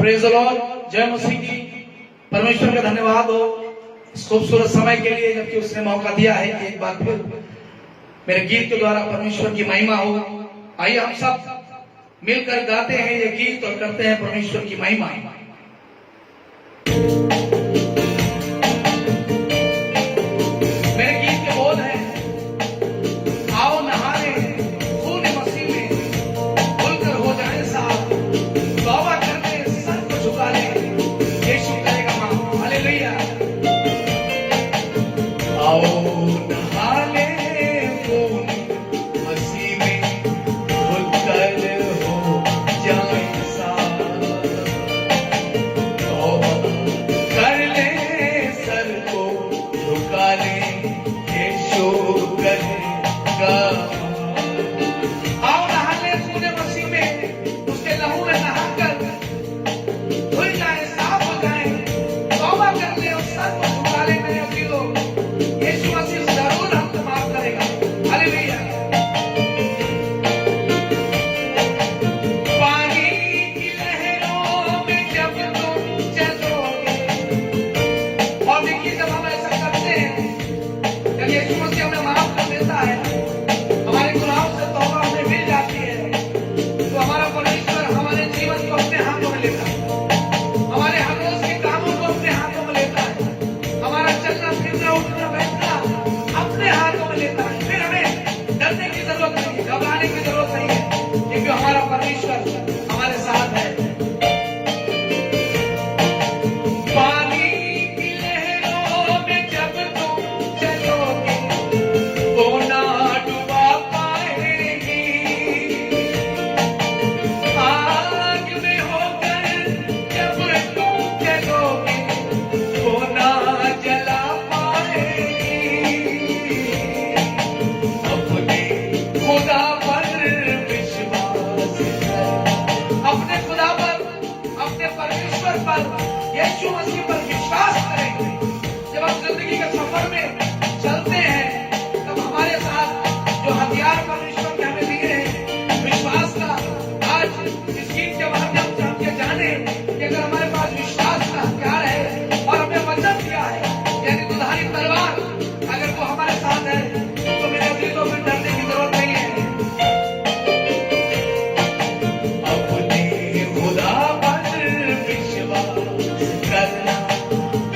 Praise the Lord, जय मसीह की। परमेश्वर का धन्यवाद हो इस खूबसूरत समय के लिए, जबकि उसने मौका दिया है कि एक बार फिर मेरे गीत के द्वारा परमेश्वर की महिमा हो। आइए हम सब मिलकर गाते हैं ये गीत और करते हैं परमेश्वर की महिमा। मेरे गीत के बोल हैं, आओ नहाने खून मसीह में, खुलकर हो जाए साफ, तौबा करने सर को झुका ले, यीशु करेगा माफ। हालेलुया। आओ नहाने खून मसीह में, खुलकर हो जाए साफ, तौबा कर ले सर को झुका ले, यीशु करेगा। आओ नहा ले खून मसीह में, उसके लहू में नहाकर धुल जाए, साफ हो जाए, तौबा कर ले और सर को झुका ले। मेरे अजीजों, यीशु मसीह जरूर हमको माफ करेगा। हालेलुया। पानी की लहरों में जब तुम चलोगे, और देखिए जब हम ऐसा करते हैं, जब यीशु मसीह हमें माफ कर देता है, हमारे गुनाहों से तौबा हमें मिल जाती है, तो हमारा परमेश्वर हमारे जीवन को अपने हाथों में लेता है, हमारे हर रोज के कामों को अपने हाथों में लेता है, हमारा चलना फिरना उठना बैठना अपने हाथों में लेता है। फिर हमें डरने की जरूरत नहीं है, घबराने की जरूरत नहीं है, क्योंकि हमारा परमेश्वर हमारे साथ है। पानी की लहरों में जब तुम चलोगे, वो ना डुबा पाएगी, आग में होकर जब तुम चलोगे, वो ना जला पाएगी। अपने खुदा पर विश्वास कर, अपने खुदा पर, अपने परमेश्वर पर, यीशु मसीह पर विश्वास करेंगे। जब हम जिंदगी के सफर में चलते हैं, तब हमारे साथ जो हथियार परमेश्वर ने हमें दिए हैं विश्वास का, आज इस गीत के माध्यम से हम ये जाने कि अगर हमारे पास विश्वास का हथियार है और हमें वचन दिया है, यानी दुधारी तलवार, अगर वो हमारे साथ है, तो मेरे अजीजों में डरने की जरूरत नहीं है। अपने खुदा पर विश्वास करना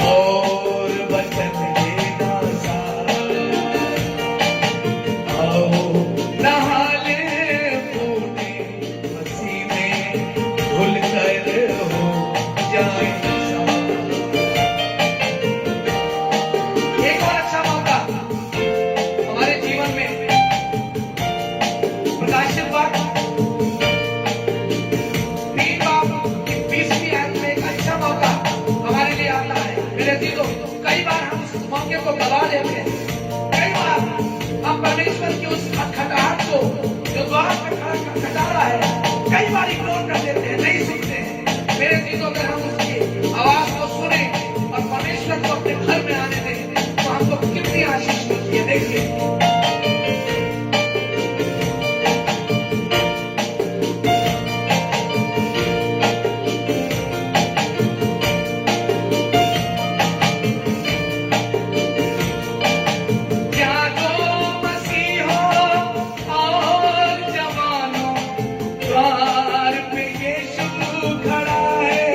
और वचन देना साथ। आओ नहा ले खून मसीह में, खुलकर हो जाए साथ। एक और अच्छा मौका हमारे जीवन में प्रकाशित वाक्य 3 बाब 20वीं आयत में एक अच्छा मौका हमारे लिए आता है। मेरे अजीजों, कई बार हम उस मौके को गवा देते हैं, कई बार हम परमेश्वर की उस खटखटाहट को, जो द्वार पे खटखटा रहा है, कई बार इग्नोर कर देते हैं, नहीं सुनते हैं। मेरे अजीजों, अगर हम उसकी आवाज को सुने और परमेश्वर को अपने घर में आने दें, तो हमको कितनी आशीष मिलती है। देखिए, जागो मसीह हो और जवानों, द्वार पे यीशु खड़ा है।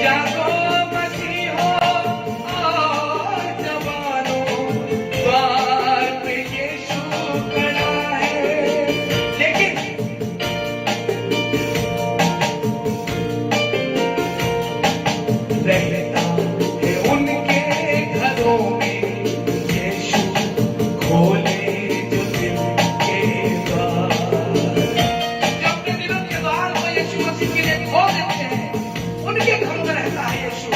जागो मसीह हो और जवानों, द्वार पे यीशु खड़ा है। लेकिन रहता है उनके घरों में यीशु, खोले जो दिल के द्वार। जो अपने दिलों के द्वार को यीशु मसीह के लिए खोल देते हैं, उनके घरों में रहता है यीशु।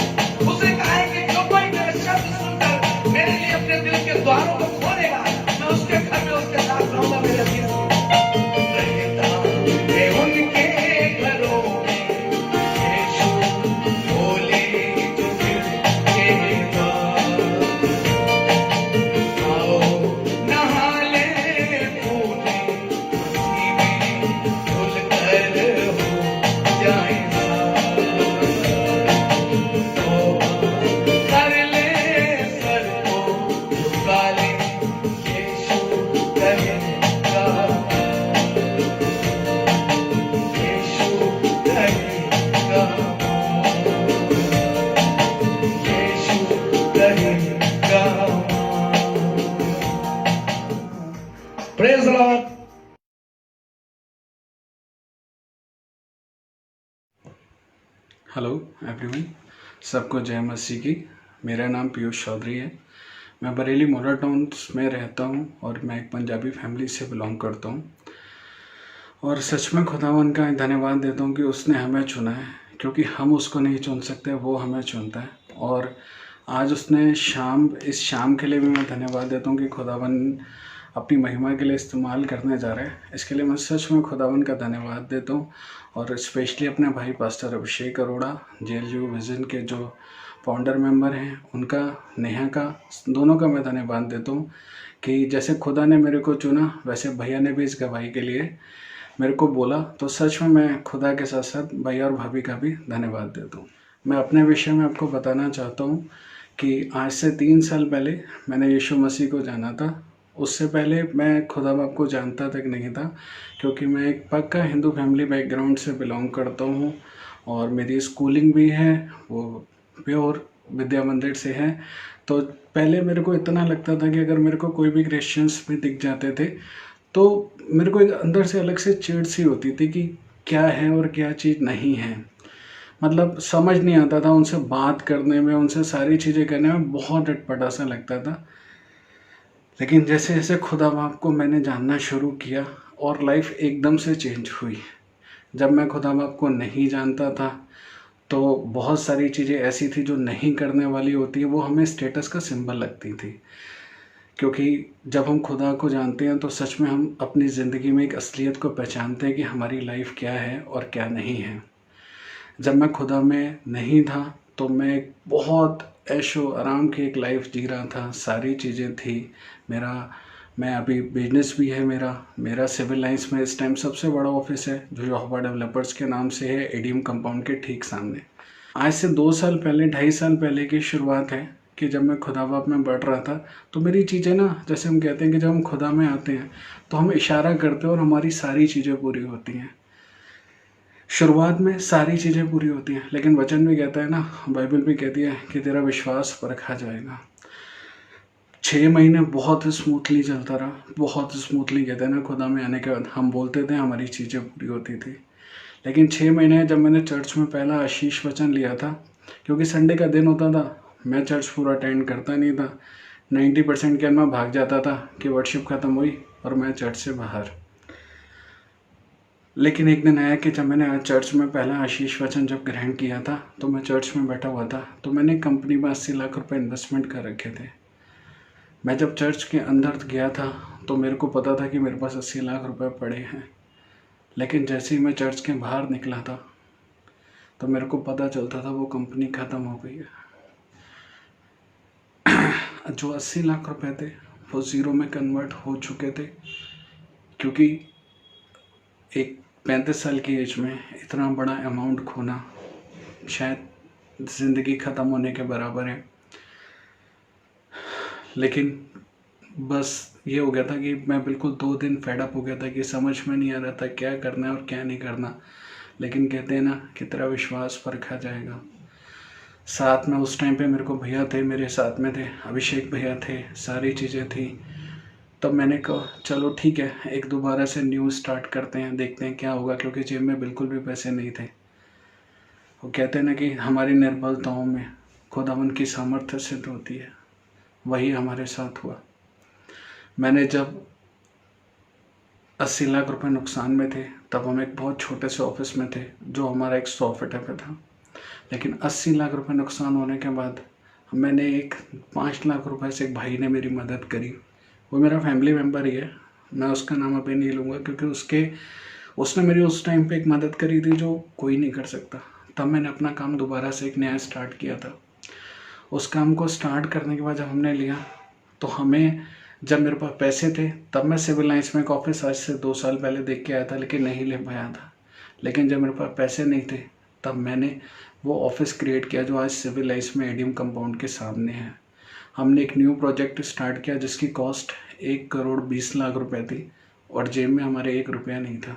उसने कहा है कि जो कोई मेरे शब्द सुनकर मेरे लिए अपने दिल के द्वारों को खोलेगा, मैं उसके घर में उसके साथ रहूंगा। मेरे अजीज, रहता है उनके घरों में यीशु, खोले जो दिल के द्वार। आओ नहा ले खून मसीह में, खुलकर हो जाए praise the Lord. Hello everyone, सबको जय मसीह की। मेरा नाम पीयूष चौधरी है। मैं बरेली मोरा टाउन्स में रहता हूँ और मैं एक पंजाबी फैमिली से बिलोंग करता हूँ। और सच में खुदावन का धन्यवाद देता हूँ कि उसने हमें चुना है, क्योंकि हम उसको नहीं चुन सकते, वो हमें चुनता है। और आज उसने इस शाम के लिए भी मैं धन्यवाद देता हूँ कि खुदावन अपनी महिमा के लिए इस्तेमाल करने जा रहे हैं। इसके लिए मैं सच में खुदावन का धन्यवाद देता हूँ। और स्पेशली अपने भाई पास्टर अभिषेक अरोड़ा, JLU विज़न के जो फाउंडर मेंबर हैं, उनका, नेहा का, दोनों का मैं धन्यवाद देता हूँ कि जैसे खुदा ने मेरे को चुना, वैसे भैया ने भी इस गवाही के लिए मेरे को बोला। तो सच में मैं खुदा के साथ साथ भैया और भाभी का भी धन्यवाद देता हूँ। मैं अपने विषय में आपको बताना चाहता हूँ कि आज से 3 साल पहले मैंने यीशु मसीह को जाना था। उससे पहले मैं खुदा बाप को जानता तक नहीं था, क्योंकि मैं एक पक्का हिंदू फैमिली बैकग्राउंड से बिलोंग करता हूँ और मेरी स्कूलिंग भी है वो प्योर विद्या मंदिर से है। तो पहले मेरे को इतना लगता था कि अगर मेरे को कोई भी क्रिश्चियंस भी दिख जाते थे तो मेरे को एक अंदर से अलग से चिढ़ सी होती थी कि क्या है और क्या चीज़ नहीं है। मतलब समझ नहीं आता था, उनसे बात करने में, उनसे सारी चीज़ें करने में बहुत अटपटा सा लगता था। लेकिन जैसे जैसे खुदा बाप को मैंने जानना शुरू किया और लाइफ एकदम से चेंज हुई। जब मैं खुदा बाप को नहीं जानता था तो बहुत सारी चीज़ें ऐसी थी जो नहीं करने वाली होती है, वो हमें स्टेटस का सिंबल लगती थी। क्योंकि जब हम खुदा को जानते हैं तो सच में हम अपनी ज़िंदगी में एक असलियत को पहचानते हैं कि हमारी लाइफ क्या है और क्या नहीं है। जब मैं खुदा में नहीं था तो मैं एक बहुत ऐशो आराम की एक लाइफ जी रहा था, सारी चीज़ें थी। मैं अभी बिजनेस भी है मेरा सिविल लाइंस में इस टाइम सबसे बड़ा ऑफिस है जो जोहबा डेवलपर्स के नाम से है, एडीएम कंपाउंड के ठीक सामने। आज से 2 साल पहले, 2.5 साल पहले की शुरुआत है कि जब मैं खुदा बाप में बढ़ रहा था तो मेरी चीज़ें ना, जैसे हम कहते हैं कि जब हम खुदा में आते हैं तो हम इशारा करते हैं और हमारी सारी चीज़ें पूरी होती हैं। शुरुआत में सारी चीज़ें पूरी होती हैं, लेकिन वचन भी कहता है ना, बाइबल भी कहती है कि तेरा विश्वास परखा जाएगा। 6 महीने बहुत स्मूथली चलता रहा, बहुत स्मूथली। कहते हैं ना, खुदा में आने के बाद हम बोलते थे हमारी चीज़ें पूरी होती थी। लेकिन 6 महीने जब मैंने चर्च में पहला आशीष वचन लिया था, क्योंकि संडे का दिन होता था, मैं चर्च पूरा अटेंड करता नहीं था। 90% के मैं भाग जाता था कि वर्शिप ख़त्म हुई और मैं चर्च से बाहर। लेकिन एक दिन आया कि जब मैंने चर्च में पहला आशीष वचन जब ग्रहण किया था तो मैं चर्च में बैठा हुआ था, तो मैंने कंपनी में 80 लाख रुपए इन्वेस्टमेंट कर रखे थे। मैं जब चर्च के अंदर गया था तो मेरे को पता था कि मेरे पास 80 लाख रुपए पड़े हैं। लेकिन जैसे ही मैं चर्च के बाहर निकला था तो मेरे को पता चलता था वो कंपनी ख़त्म हो गई है। जो 80 लाख रुपए थे वो ज़ीरो में कन्वर्ट हो चुके थे, क्योंकि एक 35 साल की एज में इतना बड़ा अमाउंट खोना शायद ज़िंदगी ख़त्म होने के बराबर है। लेकिन बस ये हो गया था कि मैं बिल्कुल 2 दिन फेड अप हो गया था कि समझ में नहीं आ रहा था क्या करना है और क्या नहीं करना। लेकिन कहते हैं ना कि तेरा विश्वास परखा जाएगा। साथ में उस टाइम पे मेरे को भैया थे, मेरे साथ में थे, अभिषेक भैया थे, सारी चीज़ें थी। तब मैंने कहा चलो ठीक है, एक दोबारा से न्यू स्टार्ट करते हैं, देखते हैं क्या होगा, क्योंकि जेब में बिल्कुल भी पैसे नहीं थे। वो कहते हैं ना कि हमारी निर्बलताओं में खुदावन की सामर्थ्य सिद्ध होती है। वही हमारे साथ हुआ। मैंने जब 80 लाख रुपए नुकसान में थे तब हम एक बहुत छोटे से ऑफिस में थे जो हमारा एक 100 फीट पे था। लेकिन 80 लाख रुपए नुकसान होने के बाद मैंने एक 5 लाख रुपए से एक भाई ने मेरी मदद करी। वो मेरा फैमिली मेम्बर ही है, मैं उसका नाम अभी नहीं लूँगा, क्योंकि उसने मेरी उस टाइम पे एक मदद करी थी जो कोई नहीं कर सकता। तब मैंने अपना काम दोबारा से एक नया स्टार्ट किया था। उस काम को स्टार्ट करने के बाद जब हमने लिया तो जब मेरे पास पैसे थे तब मैं सिविल लाइंस में एक ऑफिस आज से 2 साल पहले देख के आया था, लेकिन नहीं ले पाया था। लेकिन जब मेरे पास पैसे नहीं थे तब मैंने वो ऑफिस क्रिएट किया जो आज सिविल लाइंस में एडीएम कंपाउंड के सामने है। हमने एक न्यू प्रोजेक्ट स्टार्ट किया जिसकी कॉस्ट 1 करोड़ 20 लाख रुपए थी और जेब में हमारे 1 रुपया नहीं था।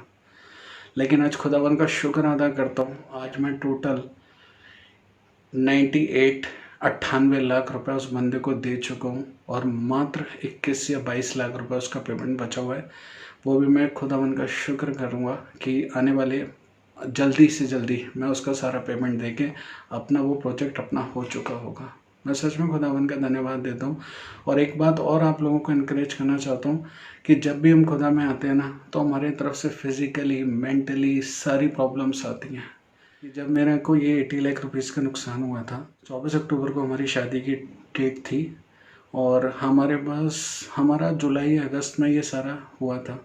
लेकिन आज खुदावन का शुक्र अदा करता हूँ, आज मैं टोटल 98 98 लाख रुपए उस बंदे को दे चुका हूँ और मात्र 21 या 22 लाख रुपए उसका पेमेंट बचा हुआ है। वो भी मैं खुदावन का शुक्र करूँगा कि आने वाले जल्दी से जल्दी मैं उसका सारा पेमेंट दे के अपना वो प्रोजेक्ट अपना हो चुका होगा। मैं सच में खुदावन का धन्यवाद देता हूँ। और एक बात और आप लोगों को इनकरेज करना चाहता हूँ कि जब भी हम खुदा में आते हैं ना, तो हमारी तरफ से फिज़िकली मेंटली सारी प्रॉब्लम्स आती हैं। जब मेरे को ये 80 लाख रुपीज़ का नुकसान हुआ था, 24 अक्टूबर को हमारी शादी की डेट थी और हमारे पास हमारा जुलाई अगस्त में ये सारा हुआ था।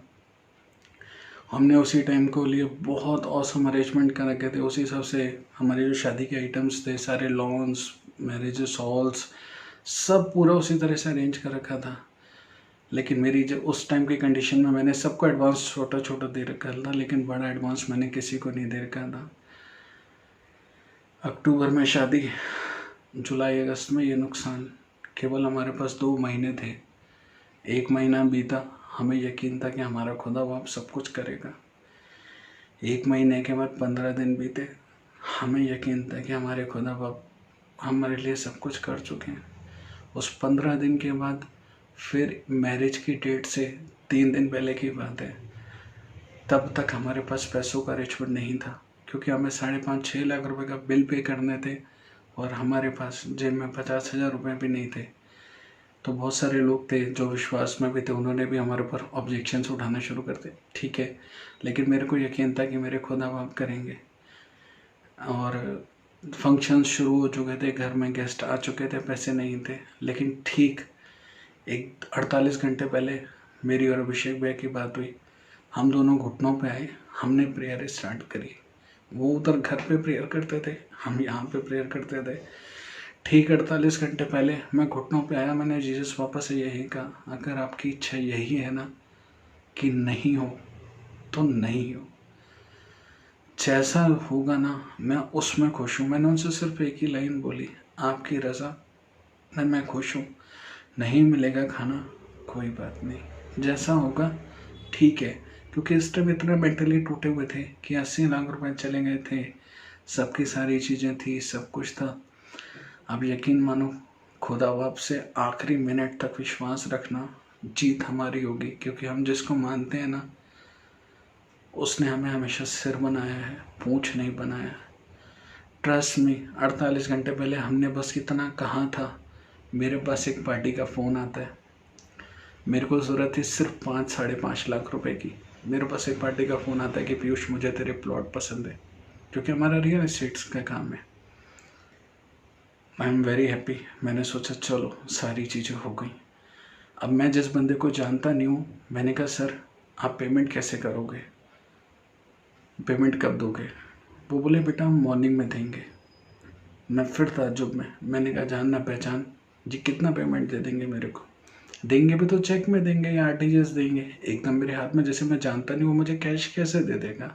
हमने उसी टाइम को लिए बहुत औसम अरेंजमेंट कर रखे थे। उसी हिसाब से हमारे जो शादी के आइटम्स थे, सारे लॉन्स, मैरिजेस हॉल्स, सब पूरा उसी तरह से अरेंज कर रखा था। लेकिन मेरी जो उस टाइम की कंडीशन में मैंने सबको एडवांस छोटा छोटा दे रखा था, लेकिन बड़ा एडवांस मैंने किसी को नहीं दे रखा था। अक्टूबर में शादी, जुलाई अगस्त में ये नुकसान। केवल हमारे पास 2 महीने थे। 1 महीना बीता, हमें यकीन था कि हमारा खुदा बाप सब कुछ करेगा। 1 महीने के बाद 15 दिन बीते, हमें यकीन था कि हमारे खुदा बाप हमारे लिए सब कुछ कर चुके हैं। उस 15 दिन के बाद फिर मैरिज की डेट से 3 दिन पहले की बात है, तब तक हमारे पास पैसों का अरेंजमेंट नहीं था, क्योंकि हमें 5.5-6 लाख रुपए का बिल पे करने थे और हमारे पास जेब में 50,000 रुपये भी नहीं थे। तो बहुत सारे लोग थे जो विश्वास में भी थे, उन्होंने भी हमारे ऊपर ऑब्जेक्शंस उठाना शुरू कर दिए। ठीक है, लेकिन मेरे को यकीन था कि मेरे खुदा बाप करेंगे। और फंक्शंस शुरू हो चुके थे, घर में गेस्ट आ चुके थे, पैसे नहीं थे। लेकिन ठीक 48 घंटे पहले मेरी और अभिषेक भाई की बात हुई। हम दोनों घुटनों पे आए, हमने प्रेयर स्टार्ट करी। वो उधर घर पे प्रेयर करते थे, हम यहाँ पे प्रेयर करते थे। ठीक 48 घंटे पहले मैं घुटनों पे आया, मैंने जीसस पापा से यही कहा, अगर आपकी इच्छा यही है ना कि नहीं हो तो नहीं हो, जैसा होगा ना मैं उसमें खुश हूँ। मैंने उनसे सिर्फ एक ही लाइन बोली, आपकी रज़ा में मैं खुश हूँ। नहीं मिलेगा खाना, कोई बात नहीं, जैसा होगा ठीक है। क्योंकि इस टाइम इतना मेंटली टूटे हुए थे कि 80 लाख रुपए चले गए थे, सबकी सारी चीज़ें थी, सब कुछ था। अब यकीन मानो, खुदा बाप से आखिरी मिनट तक विश्वास रखना, जीत हमारी होगी। क्योंकि हम जिसको मानते हैं ना, उसने हमें हमेशा सिर बनाया है, पूंछ नहीं बनाया। ट्रस्ट में 48 घंटे पहले हमने बस इतना कहा था, मेरे पास एक पार्टी का फ़ोन आता है, मेरे को ज़रूरत थी सिर्फ 5-5.5 लाख रुपए की। मेरे पास एक पार्टी का फ़ोन आता है कि पीयूष मुझे तेरे प्लॉट पसंद है, क्योंकि हमारा रियल एस्टेट्स का काम है। I am very happy. मैंने सोचा चलो सारी चीज़ें हो गई। अब मैं जिस बंदे को जानता नहीं हूँ, मैंने कहा सर आप पेमेंट कैसे करोगे, पेमेंट कब दोगे? वो बोले बेटा हम मॉर्निंग में देंगे। मैं फिर ताज्जुब में, मैंने कहा जान ना पहचान जी, कितना पेमेंट दे देंगे मेरे को? देंगे भी तो चेक में देंगे या आरटीजीएस देंगे? एकदम मेरे हाथ में, जैसे मैं जानता नहीं, वो मुझे कैश कैसे दे देगा?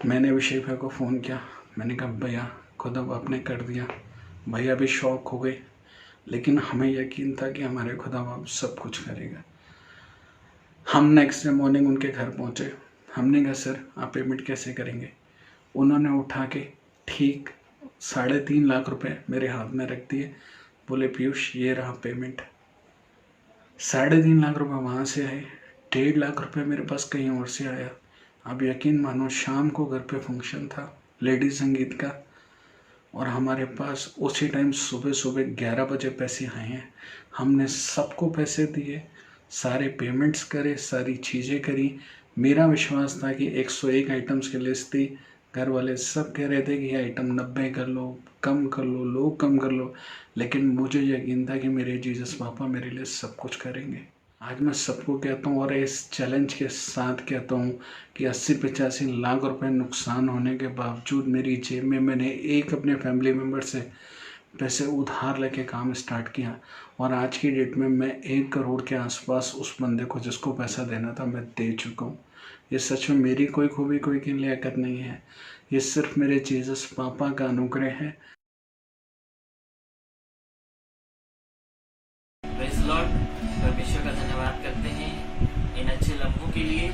मैंने अभिषेक भाई को फ़ोन किया, मैंने कहा भैया खुदा बाप ने कर दिया। भैया भी शौक हो गए, लेकिन हमें यकीन था कि हमारे खुदा बाप सब कुछ करेगा। हम नेक्स्ट डे मॉर्निंग उनके घर पहुँचे। हमने कहा सर आप पेमेंट कैसे करेंगे? उन्होंने उठा के ठीक 3.5 लाख रुपए मेरे हाथ में रख दिए। बोले पीयूष ये रहा पेमेंट। 3.5 लाख रुपए वहाँ से आए, 1.5 लाख रुपए मेरे पास कहीं और से आया। अब यकीन मानो, शाम को घर पे फंक्शन था लेडीज संगीत का, और हमारे पास उसी टाइम सुबह 11 बजे पैसे आए हैं। हमने सबको पैसे दिए, सारे पेमेंट्स करे, सारी चीज़ें करी। मेरा विश्वास था कि 101 आइटम्स की लिस्ट थी। घर वाले सब कह रहे थे कि ये आइटम 90 कर लो, कम कर लो, लोग कम कर लो, लेकिन मुझे यकीन था कि मेरे जीसस पापा मेरे लिए सब कुछ करेंगे। आज मैं सबको कहता हूँ और इस चैलेंज के साथ कहता हूँ कि 80-85 लाख रुपए नुकसान होने के बावजूद मेरी जेब में मैंने एक अपने फैमिली मेम्बर से पैसे उधार लेके काम स्टार्ट किया, और आज की डेट में मैं 1 करोड़ के आसपास उस बंदे को जिसको पैसा देना था मैं दे चुका हूँ। ये सच में मेरी कोई खूबी, कोई की लियाकत नहीं है, ये सिर्फ मेरे जीसस पापा का अनुग्रह है। प्रेज़ लॉर्ड, परमेश्वर का धन्यवाद करते हैं इन अच्छे लम्हों के लिए।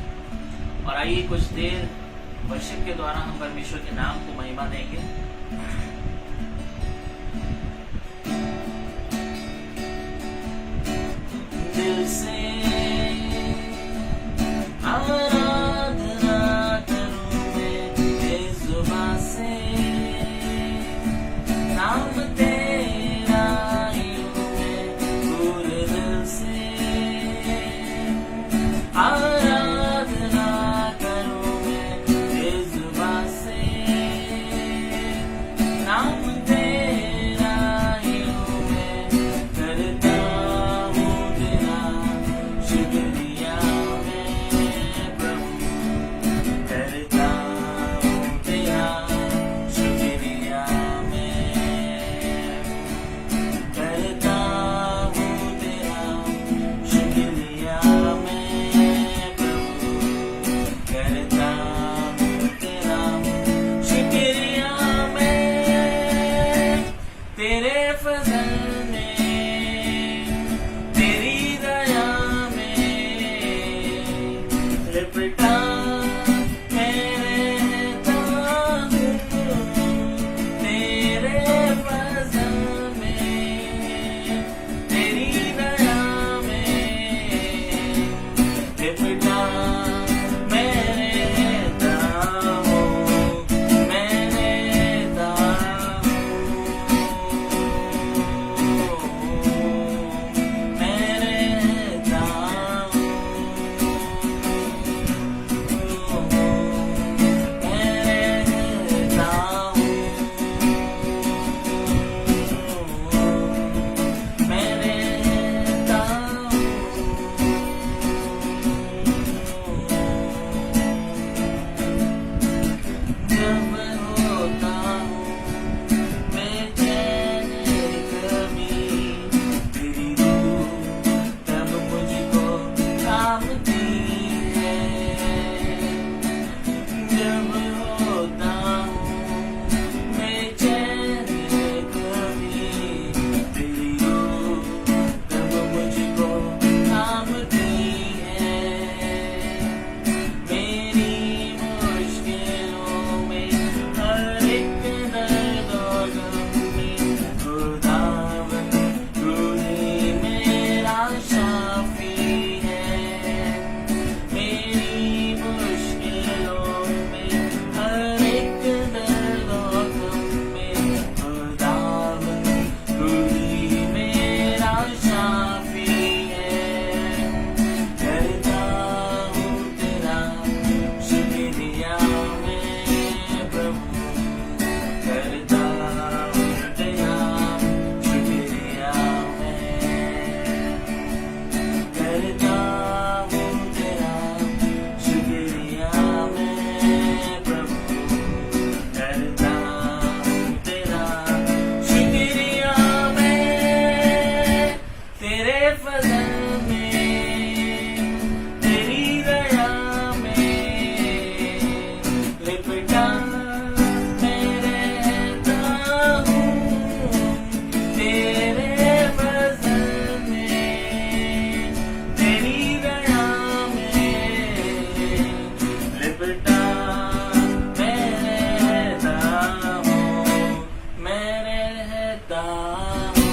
और आइए कुछ देर वर्शिप के द्वारा हम परमेश्वर के नाम को महिमा देंगे। दिल से आराधना करूं मैं बेजुबान से, नाम तेरा ही लूं मैं पूरे दिल से, आराधना करूं मैं बेजुबान से, नाम तेरा ही लूं मैं, करता हूँ तेरा शुक्रिया मैं प्रभु, करता हूँ तेरा शुक्रिया मैं, करता हूँ तेरा शुक्रिया मैं प्रभु, करता हूँ तेरा शुक्रिया मैं, तेरे फजल में तेरी दया में लिपटा मैं रहता हूँ, तेरे फजल में तेरी दया में लिपटा मैं रहता हूँ, मैं रहता जब होता हूँ मैं चैन कभी, तेरी रूह तब मुझको थामती है, जब होता हूँ मैं चैन कभी, तेरी रूह तब मुझको थामती है, मेरी मुश्किलों में हर एक दर्द और गम में खुदावन तू ही मेरा शाफी है, मेरी मुश्किलों में हर एक दर्द और गम में खुदावन तू ही मेरा शाफी है, करता हूँ तेरा शुक्रिया मैं प्रभु, करता हूँ तेरा शुक्रिया मैं, करता हूँ तेरा शुक्रिया मैं प्रभु, करता हूँ तेरा शुक्रिया मैं, तेरे फजल में तेरी दया में लिपटा मैं रहता हूँ, तेरे फजल में तेरी दया में लिपटा मैं रहता हूँ, मैं रहता हूँ।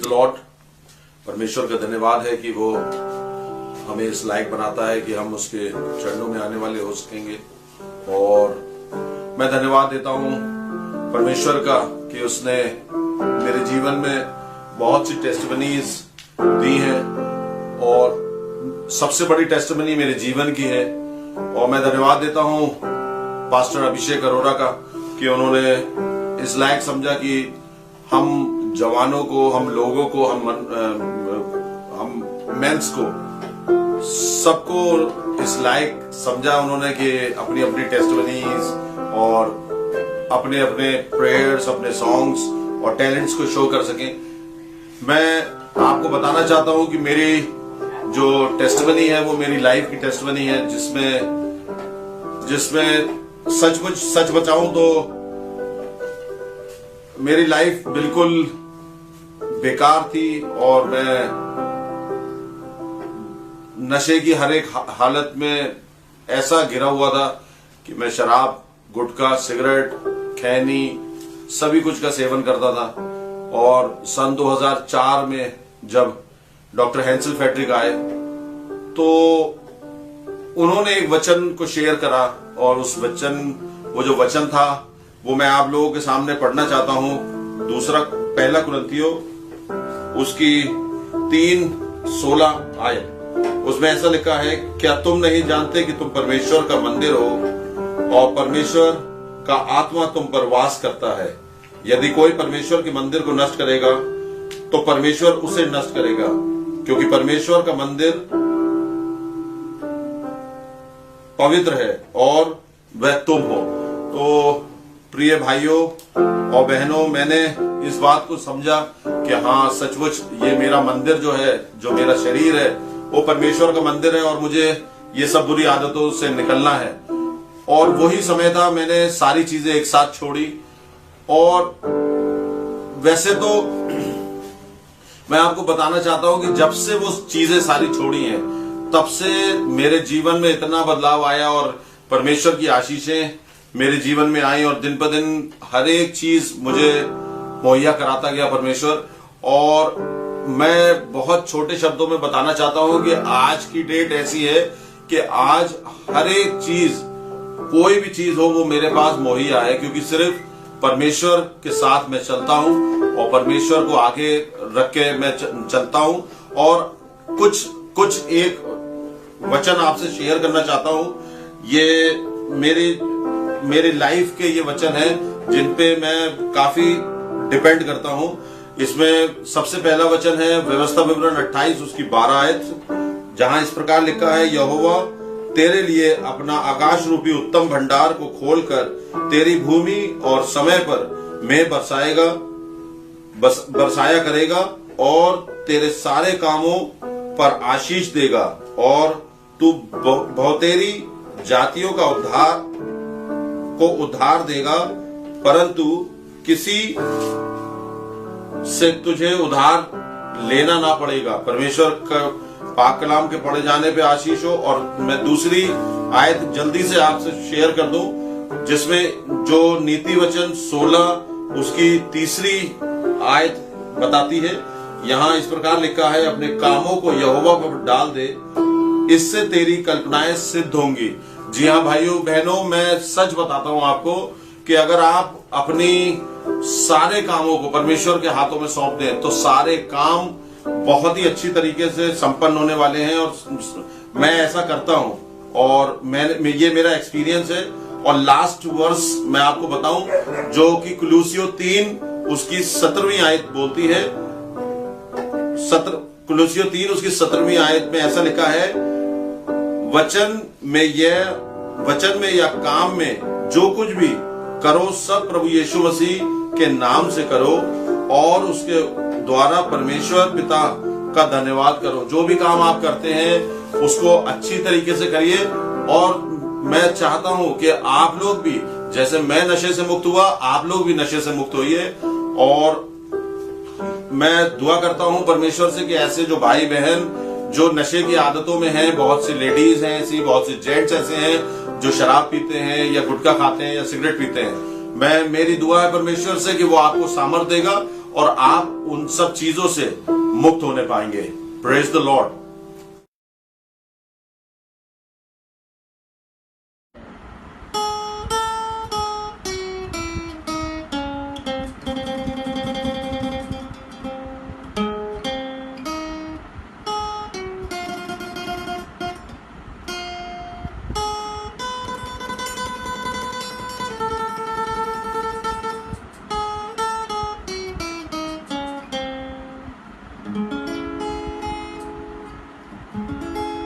The Lord. परमेश्वर का धन्यवाद है कि वो हमें इस लायक बनाता है कि हम उसके चरणों में आने वाले हो सकेंगे। और मैं धन्यवाद देता हूँ परमेश्वर का कि उसने मेरे जीवन में बहुत सी टेस्टिमनीज दी हैं और सबसे बड़ी टेस्टिमनी मेरे जीवन की है। और मैं धन्यवाद देता हूँ पास्टर अभिषेक अरोड़ा का कि उन्होंने इस लायक समझा कि हम जवानों को, हम लोगों को, हम मेंस को, सबको इस लायक समझा उन्होंने कि अपनी अपनी टेस्टिमनीज और अपने अपने प्रेयर्स, अपने सॉन्ग्स और टैलेंट्स को शो कर सकें। मैं आपको बताना चाहता हूं कि मेरी जो टेस्टिमनी है वो मेरी लाइफ की टेस्टिमनी है, जिसमें सचमुच सच बताऊं तो मेरी लाइफ बिल्कुल बेकार थी और मैं नशे की हर एक हालत में ऐसा गिरा हुआ था कि मैं शराब, गुटखा, सिगरेट, खैनी सभी कुछ का सेवन करता था। और सन 2004 में जब डॉक्टर हैंसल फेड्रिक आए तो उन्होंने एक वचन को शेयर करा और वो जो वचन था वो मैं आप लोगों के सामने पढ़ना चाहता हूं। पहला कुरिन्थियों उसकी 3:16 आयत, उसमें ऐसा लिखा है, क्या तुम नहीं जानते कि तुम परमेश्वर का मंदिर हो और परमेश्वर का आत्मा तुम पर वास करता है। यदि कोई परमेश्वर के मंदिर को नष्ट करेगा तो परमेश्वर उसे नष्ट करेगा, क्योंकि परमेश्वर का मंदिर पवित्र है और वह तुम हो। तो प्रिय भाइयों और बहनों, मैंने इस बात को समझा कि हाँ, सचमुच ये मेरा मंदिर जो है, जो मेरा शरीर है, वो परमेश्वर का मंदिर है और मुझे ये सब बुरी आदतों से निकलना है। और वही समय था, मैंने सारी चीजें एक साथ छोड़ी। और वैसे तो मैं आपको बताना चाहता हूं कि जब से वो चीजें सारी छोड़ी हैं तब से मेरे जीवन में इतना बदलाव आया और परमेश्वर की आशीषें मेरे जीवन में आई और दिन ब दिन हर एक चीज मुझे मुहैया कराता गया परमेश्वर। और मैं बहुत छोटे शब्दों में बताना चाहता हूं कि आज की डेट ऐसी है कि आज हर एक चीज, कोई भी चीज हो, वो मेरे पास मुहैया है, क्योंकि सिर्फ परमेश्वर के साथ मैं चलता हूं और परमेश्वर को आगे रख के मैं चलता हूं। और कुछ एक वचन आपसे शेयर करना चाहता हूं। ये मेरी लाइफ के ये वचन है जिन पे मैं काफी डिपेंड करता हूं। इसमें सबसे पहला वचन है व्यवस्था विवरण 28 उसकी 12 आयत, जहां इस प्रकार लिखा है, यहोवा तेरे लिए अपना आकाश रूपी उत्तम भंडार को खोलकर तेरी भूमि और समय पर में बरसाया करेगा और तेरे सारे कामों पर आशीष देगा और तू बहुतेरी जातियों का उद्धार देगा, परंतु किसी से तुझे उधार लेना ना पड़ेगा। परमेश्वर का पाक कलाम के पढ़े जाने पे आशीष हो। और मैं दूसरी आयत जल्दी से आपसे शेयर कर दूं, जिसमें जो नीति वचन 16 उसकी तीसरी आयत बताती है। यहाँ इस प्रकार लिखा है, अपने कामों को यहोवा पर डाल दे, इससे तेरी कल्पनाएं सिद्ध होंगी। जी हाँ भाइयों बहनों, मैं सच बताता हूँ आपको कि अगर आप अपनी सारे कामों को परमेश्वर के हाथों में सौंप दें तो सारे काम बहुत ही अच्छी तरीके से संपन्न होने वाले हैं। और मैं ऐसा करता हूं और ये मेरा एक्सपीरियंस है। और लास्ट वर्स मैं आपको बताऊं, जो कि कुलूसियों 3 उसकी 17वीं आयत बोलती है। कुलूसियों 3 उसकी 17वीं आयत में ऐसा लिखा है, वचन में या काम में जो कुछ भी करो सब प्रभु यीशु मसीह के नाम से करो और उसके द्वारा परमेश्वर पिता का धन्यवाद करो। जो भी काम आप करते हैं उसको अच्छी तरीके से करिए। और मैं चाहता हूं कि आप लोग भी, जैसे मैं नशे से मुक्त हुआ, आप लोग भी नशे से मुक्त होइए। और मैं दुआ करता हूं परमेश्वर से कि ऐसे जो भाई बहन जो नशे की आदतों में हैं, बहुत सी लेडीज हैं ऐसी, बहुत से जेंट्स ऐसे हैं जो शराब पीते हैं या गुटखा खाते हैं या सिगरेट पीते हैं, मेरी दुआ है परमेश्वर से कि वो आपको सामर्थ देगा और आप उन सब चीजों से मुक्त होने पाएंगे। Praise the Lord.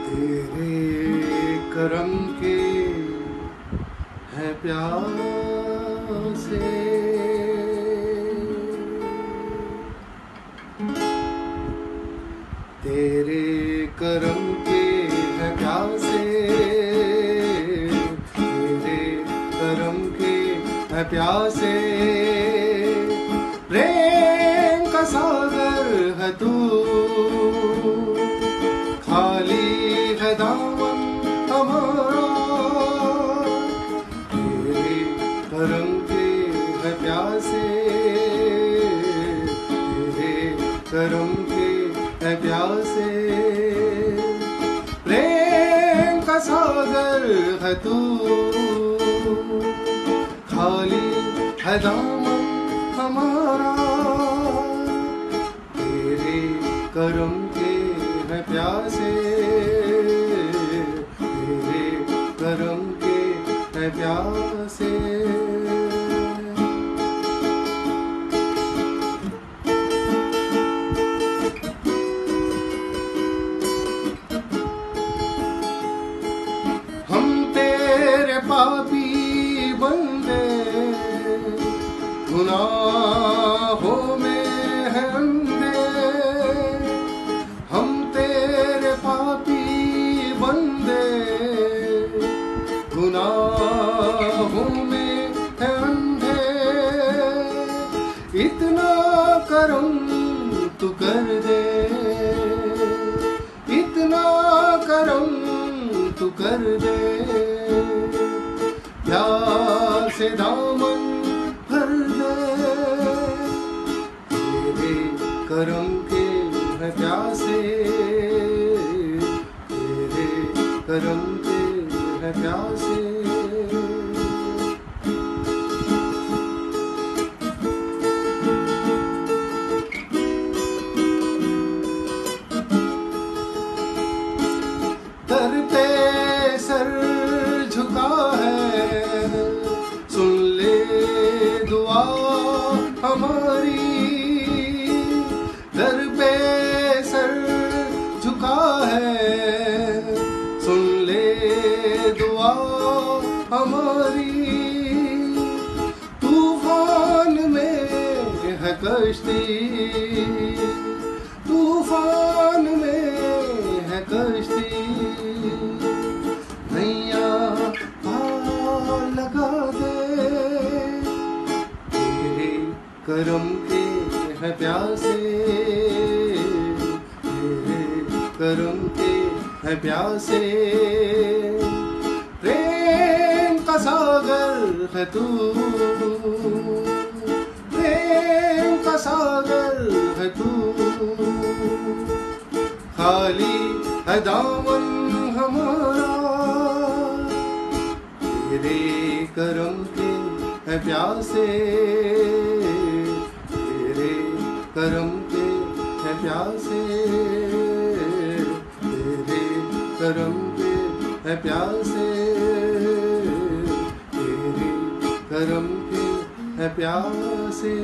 तेरे करम के है प्यासे, तेरे करम के है प्यासे, तेरे करम के है प्यासे, प्रेम का सागर है तू, खाली है दामन हमारा, तेरे करम के है प्यासे, तेरे करम के है प्यासे, प्रेम का सागर है तू, खाली है दामन हमारा, तेरे करम के है प्यासे, तेरे करम के है प्यासे। हम तेरे पापी बंदे, गुनाहों में है अंधे, हम तेरे पापी बंदे, गुनाहों में है अंधे, इतना करम तू कर दे, इतना करम तू कर दे, प्यार से दामन भर दे, तेरे करम के है प्यासे, तेरे करम के है प्यासे। दर पे सर झुका है, सुन ले दुआ हमारी, दर पे सर झुका है, सुन ले दुआ हमारी, तूफान में है कश्ती, तूफान में है कश्ती, नैया पार लगा दे, तेरे करम के है प्यासे, तेरे करम के है प्यासे, प्रेम का सागर है तू, प्रेम का सागर है तू, खाली है दामन हमारा, तेरे करम के है प्यासे, तेरे करम के है प्यासे, तेरे करम के है प्यासे, तेरे करम के है प्यासे।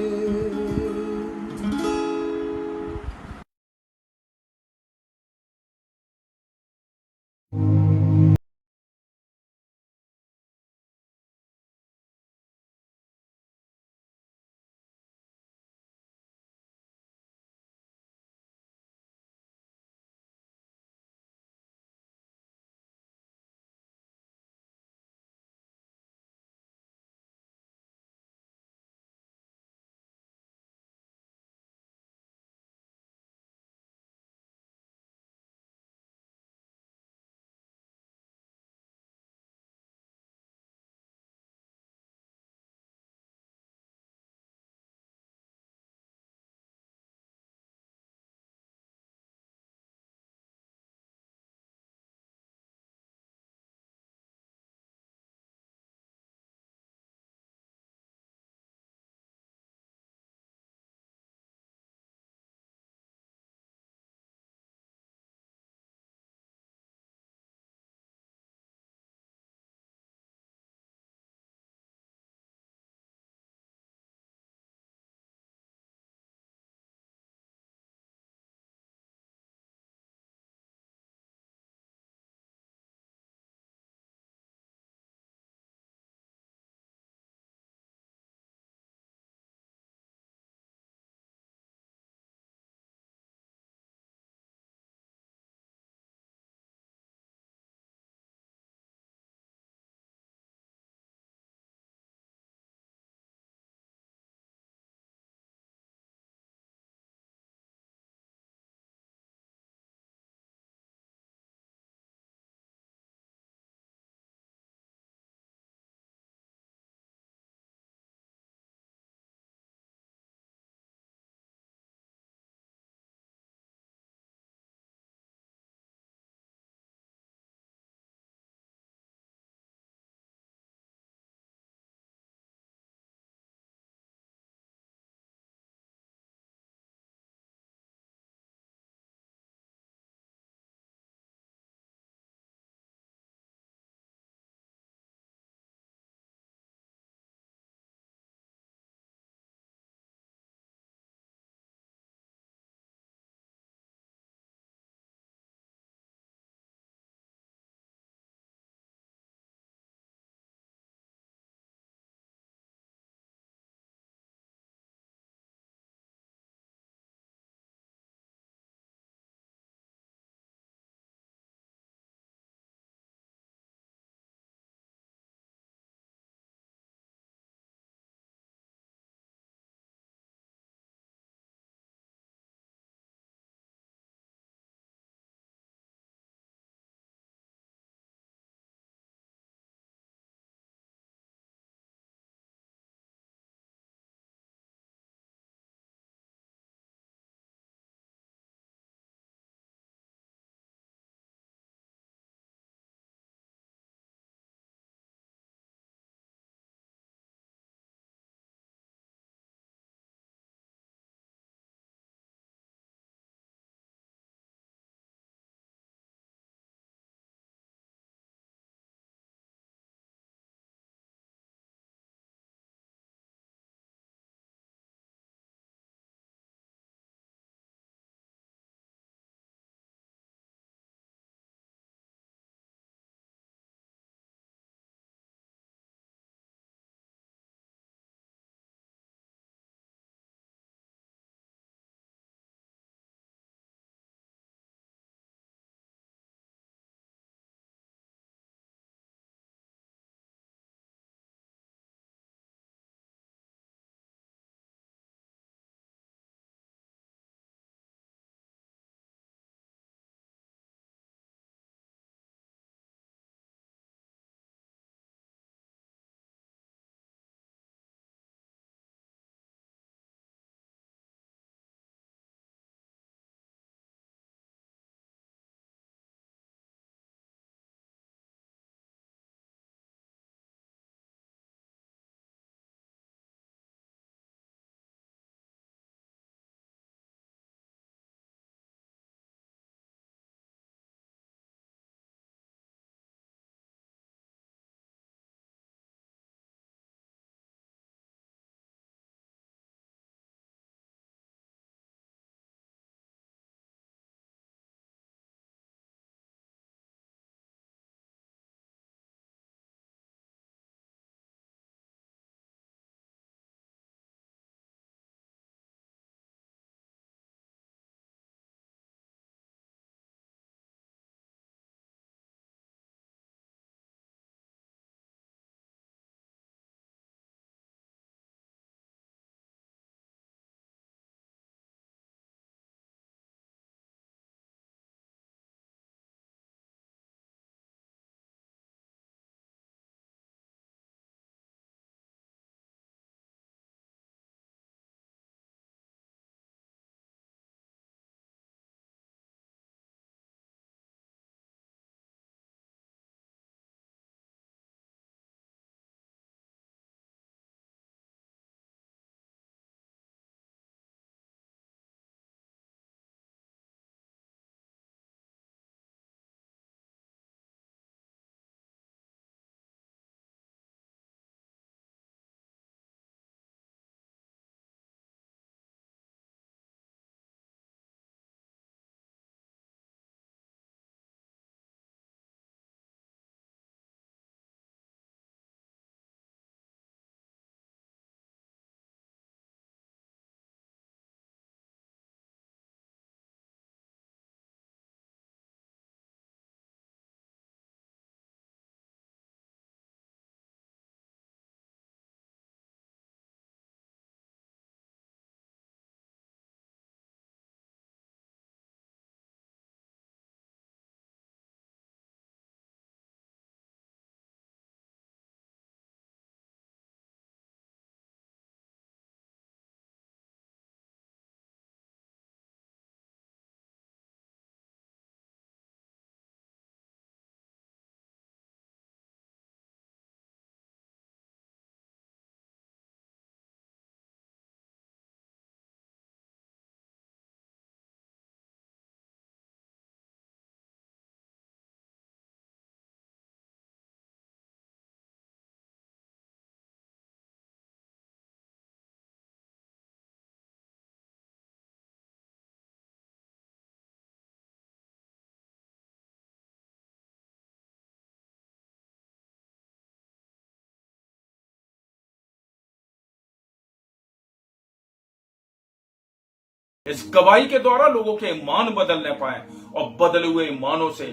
इस गवाही के द्वारा लोगों के ईमान बदलने पाए और बदले हुए ईमानों से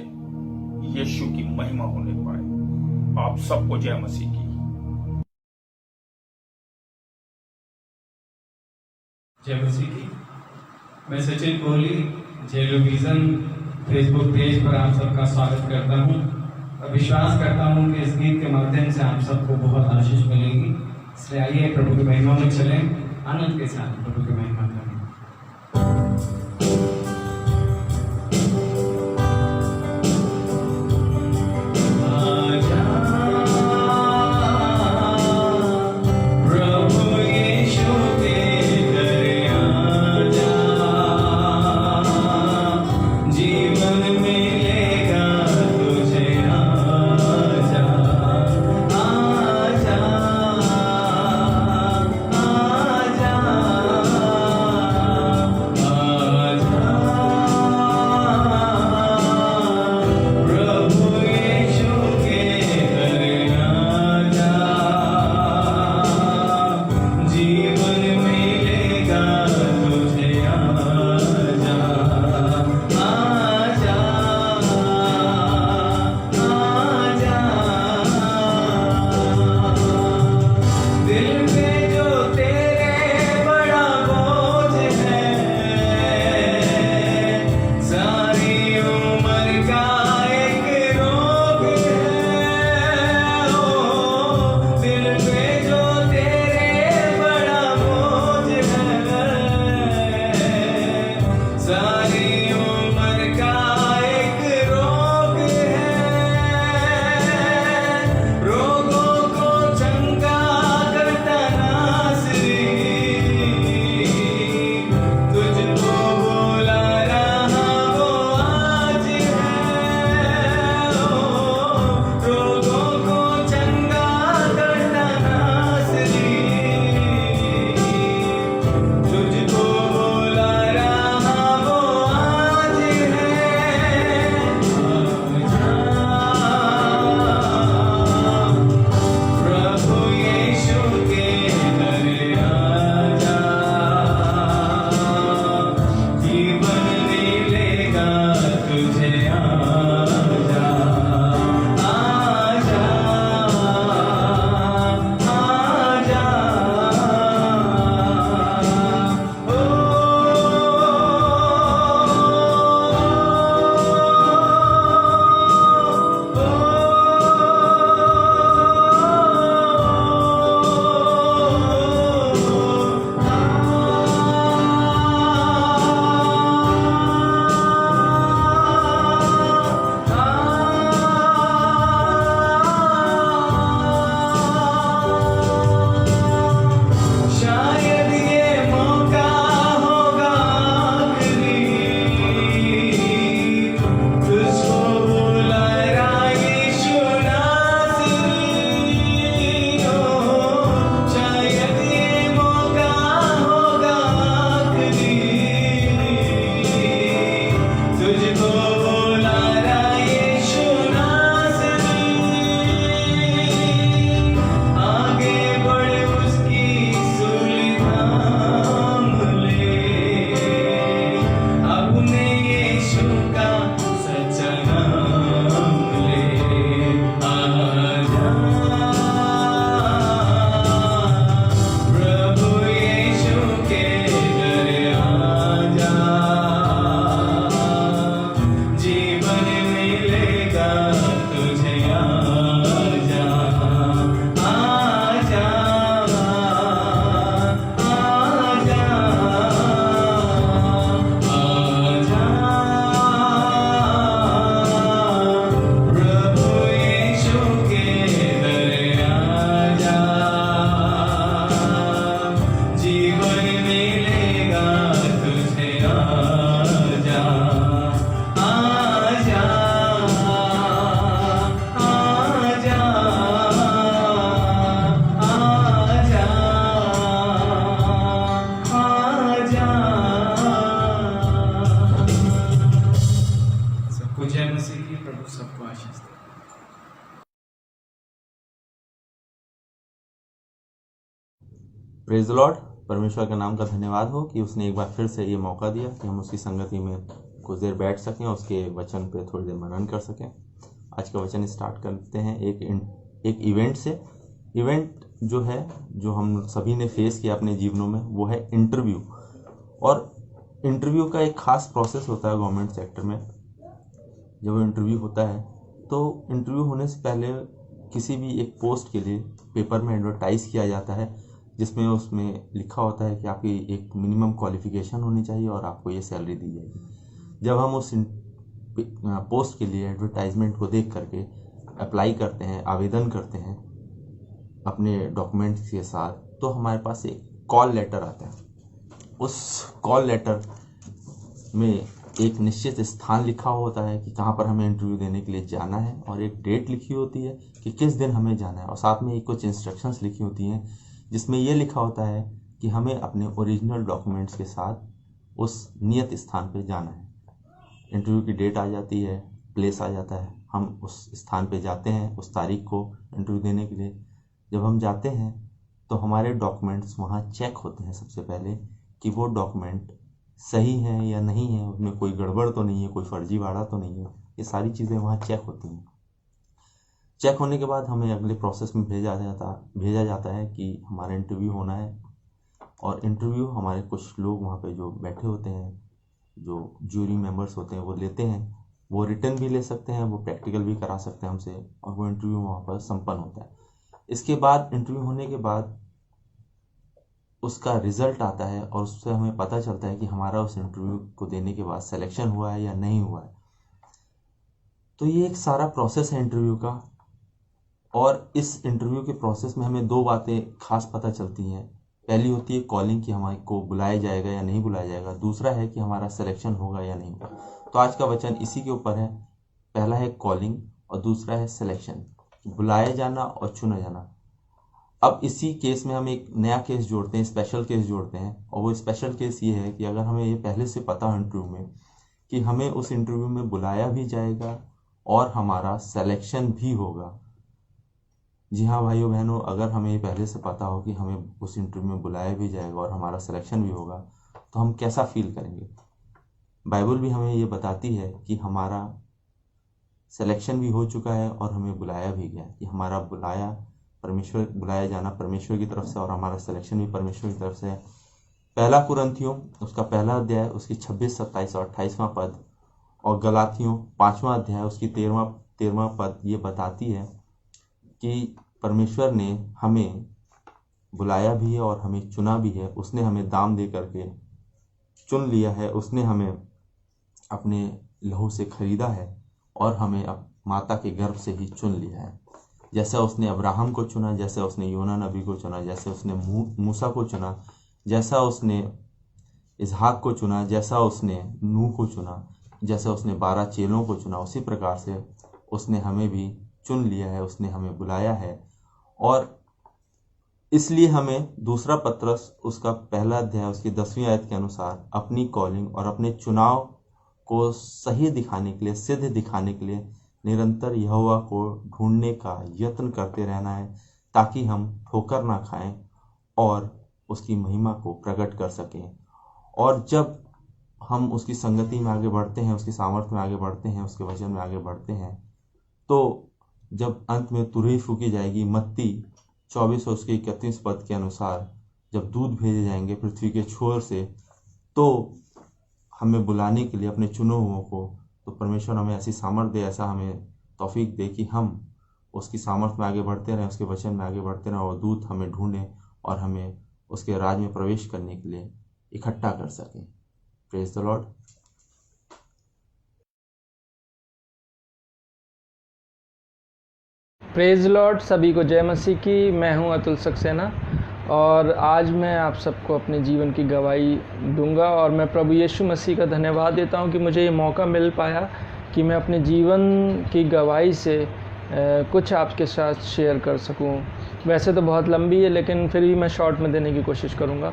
यीशु की महिमा होने पाए। आप सबको जय मसीह की। जय मसीह की। मैं सचिन कोहली जेलोविजन फेसबुक पेज पर आप सबका स्वागत करता हूं और विश्वास करता हूं कि इस गीत के माध्यम से आप सबको बहुत आशीष मिलेगी। इसलिए आइए प्रभु की महिमा में चलें, आनंद के साथ प्रभु की महिमा करें। Praise the Lord. परमेश्वर के नाम का धन्यवाद हो कि उसने एक बार फिर से ये मौका दिया कि हम उसकी संगति में कुछ देर बैठ सकें, उसके वचन पे थोड़ी देर मनन कर सकें। आज का वचन स्टार्ट करते हैं एक इवेंट से। इवेंट जो है, जो हम सभी ने फेस किया अपने जीवनों में, वो है इंटरव्यू। और इंटरव्यू का एक खास प्रोसेस होता है गवर्नमेंट सेक्टर में। जब इंटरव्यू होता है तो इंटरव्यू होने से पहले किसी भी एक पोस्ट के लिए पेपर में एडवर्टाइज़ किया जाता है, जिसमें उसमें लिखा होता है कि आपकी एक मिनिमम क्वालिफिकेशन होनी चाहिए और आपको ये सैलरी दी जाएगी। जब हम उस पोस्ट के लिए एडवर्टाइजमेंट को देख करके अप्लाई करते हैं, आवेदन करते हैं अपने डॉक्यूमेंट्स के साथ, तो हमारे पास एक कॉल लेटर आता है। उस कॉल लेटर में एक निश्चित स्थान लिखा होता है कि कहाँ पर हमें इंटरव्यू देने के लिए जाना है, और एक डेट लिखी होती है कि किस दिन हमें जाना है, और साथ में एक कुछ इंस्ट्रक्शंस लिखी होती हैं जिसमें ये लिखा होता है कि हमें अपने ओरिजिनल डॉक्यूमेंट्स के साथ उस नियत स्थान पे जाना है। इंटरव्यू की डेट आ जाती है, प्लेस आ जाता है, हम उस स्थान पे जाते हैं उस तारीख को इंटरव्यू देने के लिए। जब हम जाते हैं तो हमारे डॉक्यूमेंट्स वहाँ चेक होते हैं सबसे पहले कि वो डॉक्यूमेंट सही हैं या नहीं है, उसमें कोई गड़बड़ तो नहीं है, कोई फर्जीवाड़ा तो नहीं है। ये सारी चीज़ें वहाँ चेक होती हैं। चेक होने के बाद हमें अगले प्रोसेस में भेजा जाता है कि हमारा इंटरव्यू होना है। और इंटरव्यू हमारे कुछ लोग वहाँ पे जो बैठे होते हैं, जो जूरी मेंबर्स होते हैं, वो लेते हैं। वो रिटन भी ले सकते हैं, वो प्रैक्टिकल भी करा सकते हैं हमसे, और वो इंटरव्यू वहाँ पर संपन्न होता है। इसके बाद इंटरव्यू होने के बाद उसका रिजल्ट आता है, और उससे हमें पता चलता है कि हमारा उस इंटरव्यू को देने के बाद सिलेक्शन हुआ है या नहीं हुआ है। तो ये एक सारा प्रोसेस है इंटरव्यू का। और इस इंटरव्यू के प्रोसेस में हमें दो बातें खास पता चलती हैं। पहली होती है कॉलिंग, कि हमारे को बुलाया जाएगा या नहीं बुलाया जाएगा। दूसरा है कि हमारा सिलेक्शन होगा या नहीं होगा। तो आज का वचन इसी के ऊपर है। पहला है कॉलिंग और दूसरा है सिलेक्शन, बुलाया जाना और चुना जाना। अब इसी केस में हम एक नया केस जोड़ते हैं, स्पेशल केस जोड़ते हैं। और वो स्पेशल केस ये है कि अगर हमें ये पहले से पता हो इंटरव्यू में कि हमें उस इंटरव्यू में बुलाया भी जाएगा और हमारा सिलेक्शन भी होगा। जी हाँ भाइयों बहनों, अगर हमें ये पहले से पता हो कि हमें उस इंटरव्यू में बुलाया भी जाएगा और हमारा सिलेक्शन भी होगा, तो हम कैसा फील करेंगे। बाइबल भी हमें ये बताती है कि हमारा सिलेक्शन भी हो चुका है और हमें बुलाया भी गया, कि हमारा बुलाया जाना परमेश्वर की तरफ से और हमारा सिलेक्शन भी परमेश्वर की तरफ से है। पहला कुरिन्थियों उसका पहला अध्याय उसकी 26, 27 और 28वां पद, और गलातियों 5वां अध्याय उसकी 13वां पद ये बताती है कि परमेश्वर ने हमें बुलाया भी है और हमें चुना भी है। उसने हमें दाम दे करके चुन लिया है। उसने हमें अपने लहू से खरीदा है और हमें अब माता के गर्भ से ही चुन लिया है। जैसे उसने अब्राहम को चुना, जैसे उसने योना नबी को चुना, जैसे उसने मूसा को चुना, जैसा उसने इसहाक को चुना, जैसा उसने नूह को चुना, जैसे उसने 12 चेलों को चुना, उसी प्रकार से उसने हमें भी चुन लिया है। उसने हमें बुलाया है। और इसलिए हमें दूसरा पत्रस उसका पहला अध्याय उसकी 10वीं आयत के अनुसार अपनी कॉलिंग और अपने चुनाव को सही दिखाने के लिए, सिद्ध दिखाने के लिए निरंतर यहोवा को ढूंढने का यत्न करते रहना है, ताकि हम ठोकर ना खाएं और उसकी महिमा को प्रकट कर सकें। और जब हम उसकी संगति में आगे बढ़ते हैं, उसकी सामर्थ्य में आगे बढ़ते हैं, उसके वचन में आगे बढ़ते हैं, तो जब अंत में तुरही फूकी जाएगी, मत्ती 24 और उसके 31 पद के अनुसार जब दूध भेजे जाएंगे पृथ्वी के छोर से, तो हमें बुलाने के लिए अपने चुने हुओं को, तो परमेश्वर हमें ऐसी सामर्थ्य दे, ऐसा हमें तौफीक दे कि हम उसकी सामर्थ्य में आगे बढ़ते रहें, उसके वचन में आगे बढ़ते रहें, और दूत हमें ढूंढें और हमें उसके राज में प्रवेश करने के लिए इकट्ठा कर सकें। Praise the Lord. Praise Lord. सभी को जय मसीह की। मैं हूं अतुल सक्सेना और आज मैं आप सबको अपने जीवन की गवाही दूंगा। और मैं प्रभु यीशु मसीह का धन्यवाद देता हूं कि मुझे ये मौका मिल पाया कि मैं अपने जीवन की गवाही से कुछ आपके साथ शेयर कर सकूं। वैसे तो बहुत लंबी है, लेकिन फिर भी मैं शॉर्ट में देने की कोशिश करूंगा।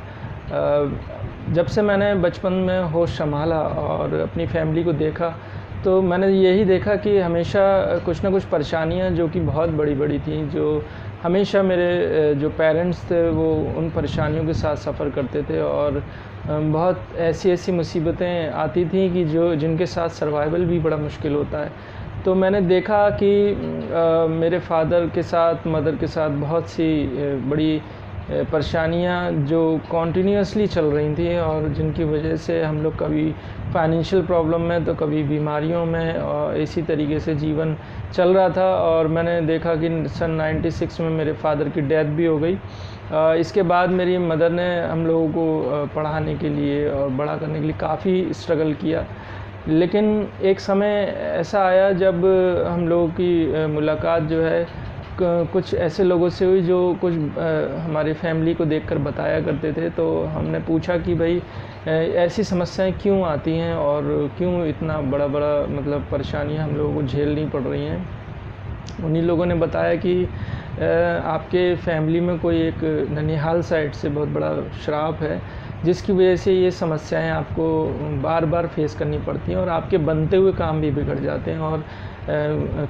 जब से मैंने बचपन में होश संभाला और अपनी फैमिली को देखा, तो मैंने यही देखा कि हमेशा कुछ ना कुछ परेशानियां जो कि बहुत बड़ी बड़ी थी, जो हमेशा मेरे जो पेरेंट्स थे वो उन परेशानियों के साथ सफ़र करते थे और बहुत ऐसी मुसीबतें आती थी कि जिनके साथ सर्वाइवल भी बड़ा मुश्किल होता है। तो मैंने देखा कि मेरे फादर के साथ, मदर के साथ बहुत सी बड़ी परेशानियाँ जो कॉन्टीन्यूसली चल रही थी और जिनकी वजह से हम लोग कभी फाइनेंशियल प्रॉब्लम में तो कभी बीमारियों में और इसी तरीके से जीवन चल रहा था। और मैंने देखा कि सन 96 में मेरे फादर की डेथ भी हो गई। इसके बाद मेरी मदर ने हम लोगों को पढ़ाने के लिए और बड़ा करने के लिए काफ़ी स्ट्रगल किया। लेकिन एक समय ऐसा आया जब हम लोगों की मुलाकात जो है कुछ ऐसे लोगों से हुई जो कुछ हमारी फैमिली को देखकर बताया करते थे। तो हमने पूछा कि भाई ऐसी समस्याएं क्यों आती हैं और क्यों इतना बड़ा मतलब परेशानियां हम लोगों को झेलनी पड़ रही हैं। उन्हीं लोगों ने बताया कि आपके फैमिली में कोई एक ननिहाल साइड से बहुत बड़ा श्राप है जिसकी वजह से ये समस्याएं आपको बार बार फेस करनी पड़ती हैं और आपके बनते हुए काम भी बिगड़ जाते हैं और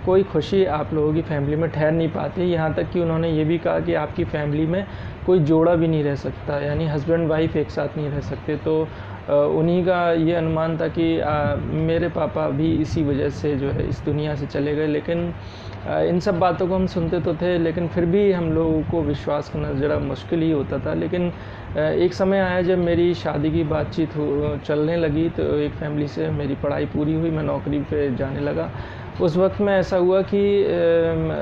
कोई खुशी आप लोगों की फैमिली में ठहर नहीं पाती। यहाँ तक कि उन्होंने ये भी कहा कि आपकी फैमिली में कोई जोड़ा भी नहीं रह सकता, यानी हस्बैंड वाइफ एक साथ नहीं रह सकते। तो उन्हीं का ये अनुमान था कि मेरे पापा भी इसी वजह से जो है इस दुनिया से चले गए। लेकिन इन सब बातों को हम सुनते तो थे, लेकिन फिर भी हम लोगों को विश्वास करना ज़रा मुश्किल ही होता था। लेकिन एक समय आया जब मेरी शादी की बातचीत चलने लगी तो एक फैमिली से मेरी पढ़ाई पूरी हुई, मैं नौकरी पे जाने लगा। उस वक्त में ऐसा हुआ कि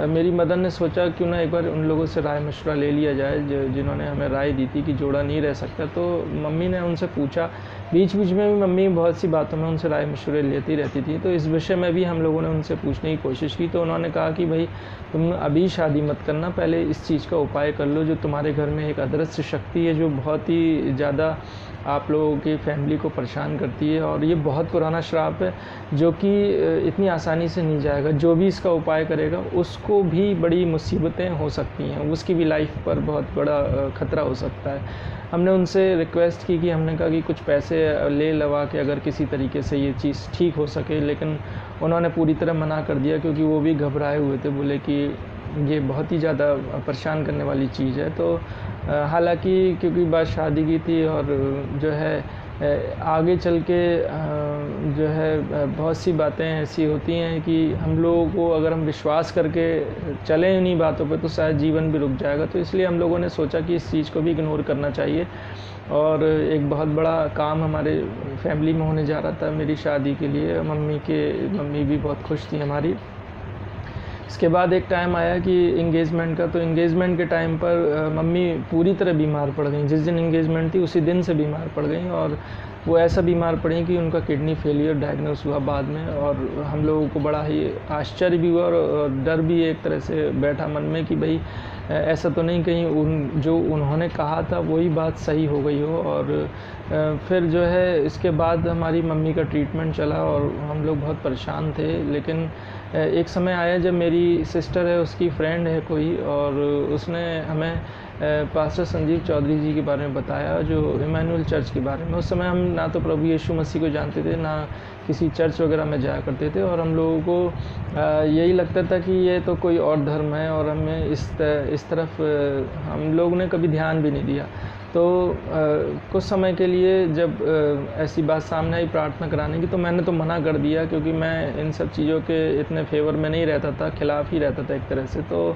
मेरी मदर ने सोचा क्यों ना एक बार उन लोगों से राय मशवरा ले लिया जाए जिन्होंने हमें राय दी थी कि जोड़ा नहीं रह सकता। तो मम्मी ने उनसे पूछा, बीच बीच में भी मम्मी बहुत सी बातों में उनसे राय मशवरे लेती रहती थी। तो इस विषय में भी हम लोगों ने उनसे पूछने की कोशिश की। तो उन्होंने कहा कि भाई तुम अभी शादी मत करना, पहले इस चीज़ का उपाय कर लो। जो तुम्हारे घर में एक अदृश्य शक्ति है जो बहुत ही ज़्यादा आप लोगों की फैमिली को परेशान करती है और ये बहुत पुराना श्राप है जो कि इतनी आसानी से नहीं जाएगा। जो भी इसका उपाय करेगा उसको भी बड़ी मुसीबतें हो सकती हैं, उसकी भी लाइफ पर बहुत बड़ा खतरा हो सकता है। हमने उनसे रिक्वेस्ट की कि हमने कहा कि कुछ पैसे ले लवा के अगर किसी तरीके से ये चीज़ ठीक हो सके, लेकिन उन्होंने पूरी तरह मना कर दिया क्योंकि वो भी घबराए हुए थे। बोले कि ये बहुत ही ज़्यादा परेशान करने वाली चीज़ है। तो हालांकि क्योंकि बात शादी की थी और जो है आगे चल के जो है बहुत सी बातें ऐसी होती हैं कि हम लोगों को अगर हम विश्वास करके चलें इन्हीं बातों पे तो शायद जीवन भी रुक जाएगा। तो इसलिए हम लोगों ने सोचा कि इस चीज़ को भी इग्नोर करना चाहिए। और एक बहुत बड़ा काम हमारे फैमिली में होने जा रहा था मेरी शादी के लिए। मम्मी भी बहुत खुश थी हमारी। इसके बाद एक टाइम आया कि इंगेजमेंट का। तो इंगेजमेंट के टाइम पर मम्मी पूरी तरह बीमार पड़ गई। जिस दिन इंगेजमेंट थी उसी दिन से बीमार पड़ गई और वो ऐसा बीमार पड़ी कि उनका किडनी फेलियर डायग्नोस हुआ बाद में। और हम लोगों को बड़ा ही आश्चर्य भी हुआ और डर भी एक तरह से बैठा मन में कि भाई ऐसा तो नहीं कहीं जो उन्होंने कहा था वही बात सही हो गई हो। और फिर जो है इसके बाद हमारी मम्मी का ट्रीटमेंट चला और हम लोग बहुत परेशान थे। लेकिन एक समय आया जब मेरी सिस्टर है, उसकी फ्रेंड है कोई, और उसने हमें पास्टर संजीव चौधरी जी के बारे में बताया, जो इमैनुअल चर्च के बारे में। उस समय हम ना तो प्रभु यीशु मसीह को जानते थे, ना किसी चर्च वगैरह में जाया करते थे, और हम लोगों को यही लगता था कि ये तो कोई और धर्म है और हमें इस तरफ हम लोग ने कभी ध्यान भी नहीं दिया। तो कुछ समय के लिए जब ऐसी बात सामने आई प्रार्थना कराने की, तो मैंने तो मना कर दिया क्योंकि मैं इन सब चीज़ों के इतने फेवर में नहीं रहता था, खिलाफ ही रहता था एक तरह से। तो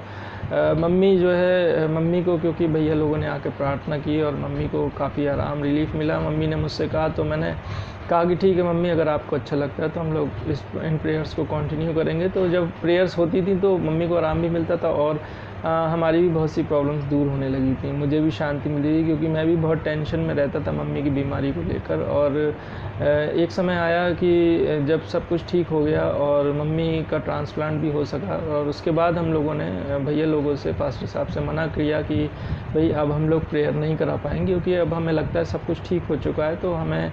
मम्मी को क्योंकि भैया लोगों ने आके प्रार्थना की और मम्मी को काफ़ी आराम रिलीफ मिला। मम्मी ने मुझसे कहा, तो मैंने कहा कि ठीक है मम्मी, अगर आपको अच्छा लगता है तो हम लोग इन प्रेयर्स को कंटिन्यू करेंगे। तो जब प्रेयर्स होती थी तो मम्मी को आराम भी मिलता था और हमारी भी बहुत सी प्रॉब्लम्स दूर होने लगी थी। मुझे भी शांति मिली थी क्योंकि मैं भी बहुत टेंशन में रहता था मम्मी की बीमारी को लेकर। और एक समय आया कि जब सब कुछ ठीक हो गया और मम्मी का ट्रांसप्लांट भी हो सका, और उसके बाद हम लोगों ने भैया लोगों से, पास्टर साहब से मना किया कि भाई अब हम लोग प्रेयर नहीं करा पाएंगे क्योंकि अब हमें लगता है सब कुछ ठीक हो चुका है, तो हमें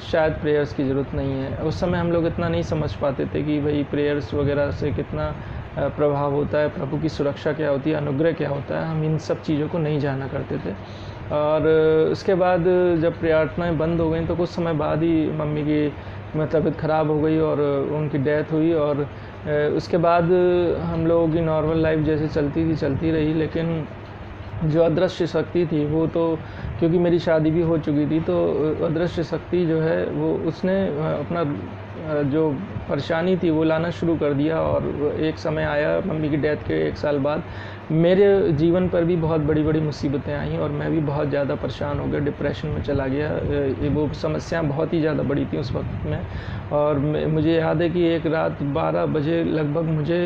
शायद प्रेयर्स की ज़रूरत नहीं है। उस समय हम लोग इतना नहीं समझ पाते थे कि भाई प्रेयर्स वगैरह से कितना प्रभाव होता है, प्रभु की सुरक्षा क्या होती है, अनुग्रह क्या होता है, हम इन सब चीज़ों को नहीं जाना करते थे। और उसके बाद जब प्रार्थनाएं बंद हो गई तो कुछ समय बाद ही मम्मी की तबीयत ख़राब हो गई और उनकी डेथ हुई। और उसके बाद हम लोगों की नॉर्मल लाइफ जैसे चलती थी चलती रही, लेकिन जो अदृश्य शक्ति थी वो तो, क्योंकि मेरी शादी भी हो चुकी थी, तो अदृश्य शक्ति जो है वो उसने अपना जो परेशानी थी वो लाना शुरू कर दिया। और एक समय आया मम्मी की डेथ के 1 साल बाद मेरे जीवन पर भी बहुत बड़ी बड़ी मुसीबतें आईं और मैं भी बहुत ज़्यादा परेशान हो गया, डिप्रेशन में चला गया। वो समस्याएं बहुत ही ज़्यादा बड़ी थी उस वक्त में। और मुझे याद है कि एक रात 12 बजे लगभग मुझे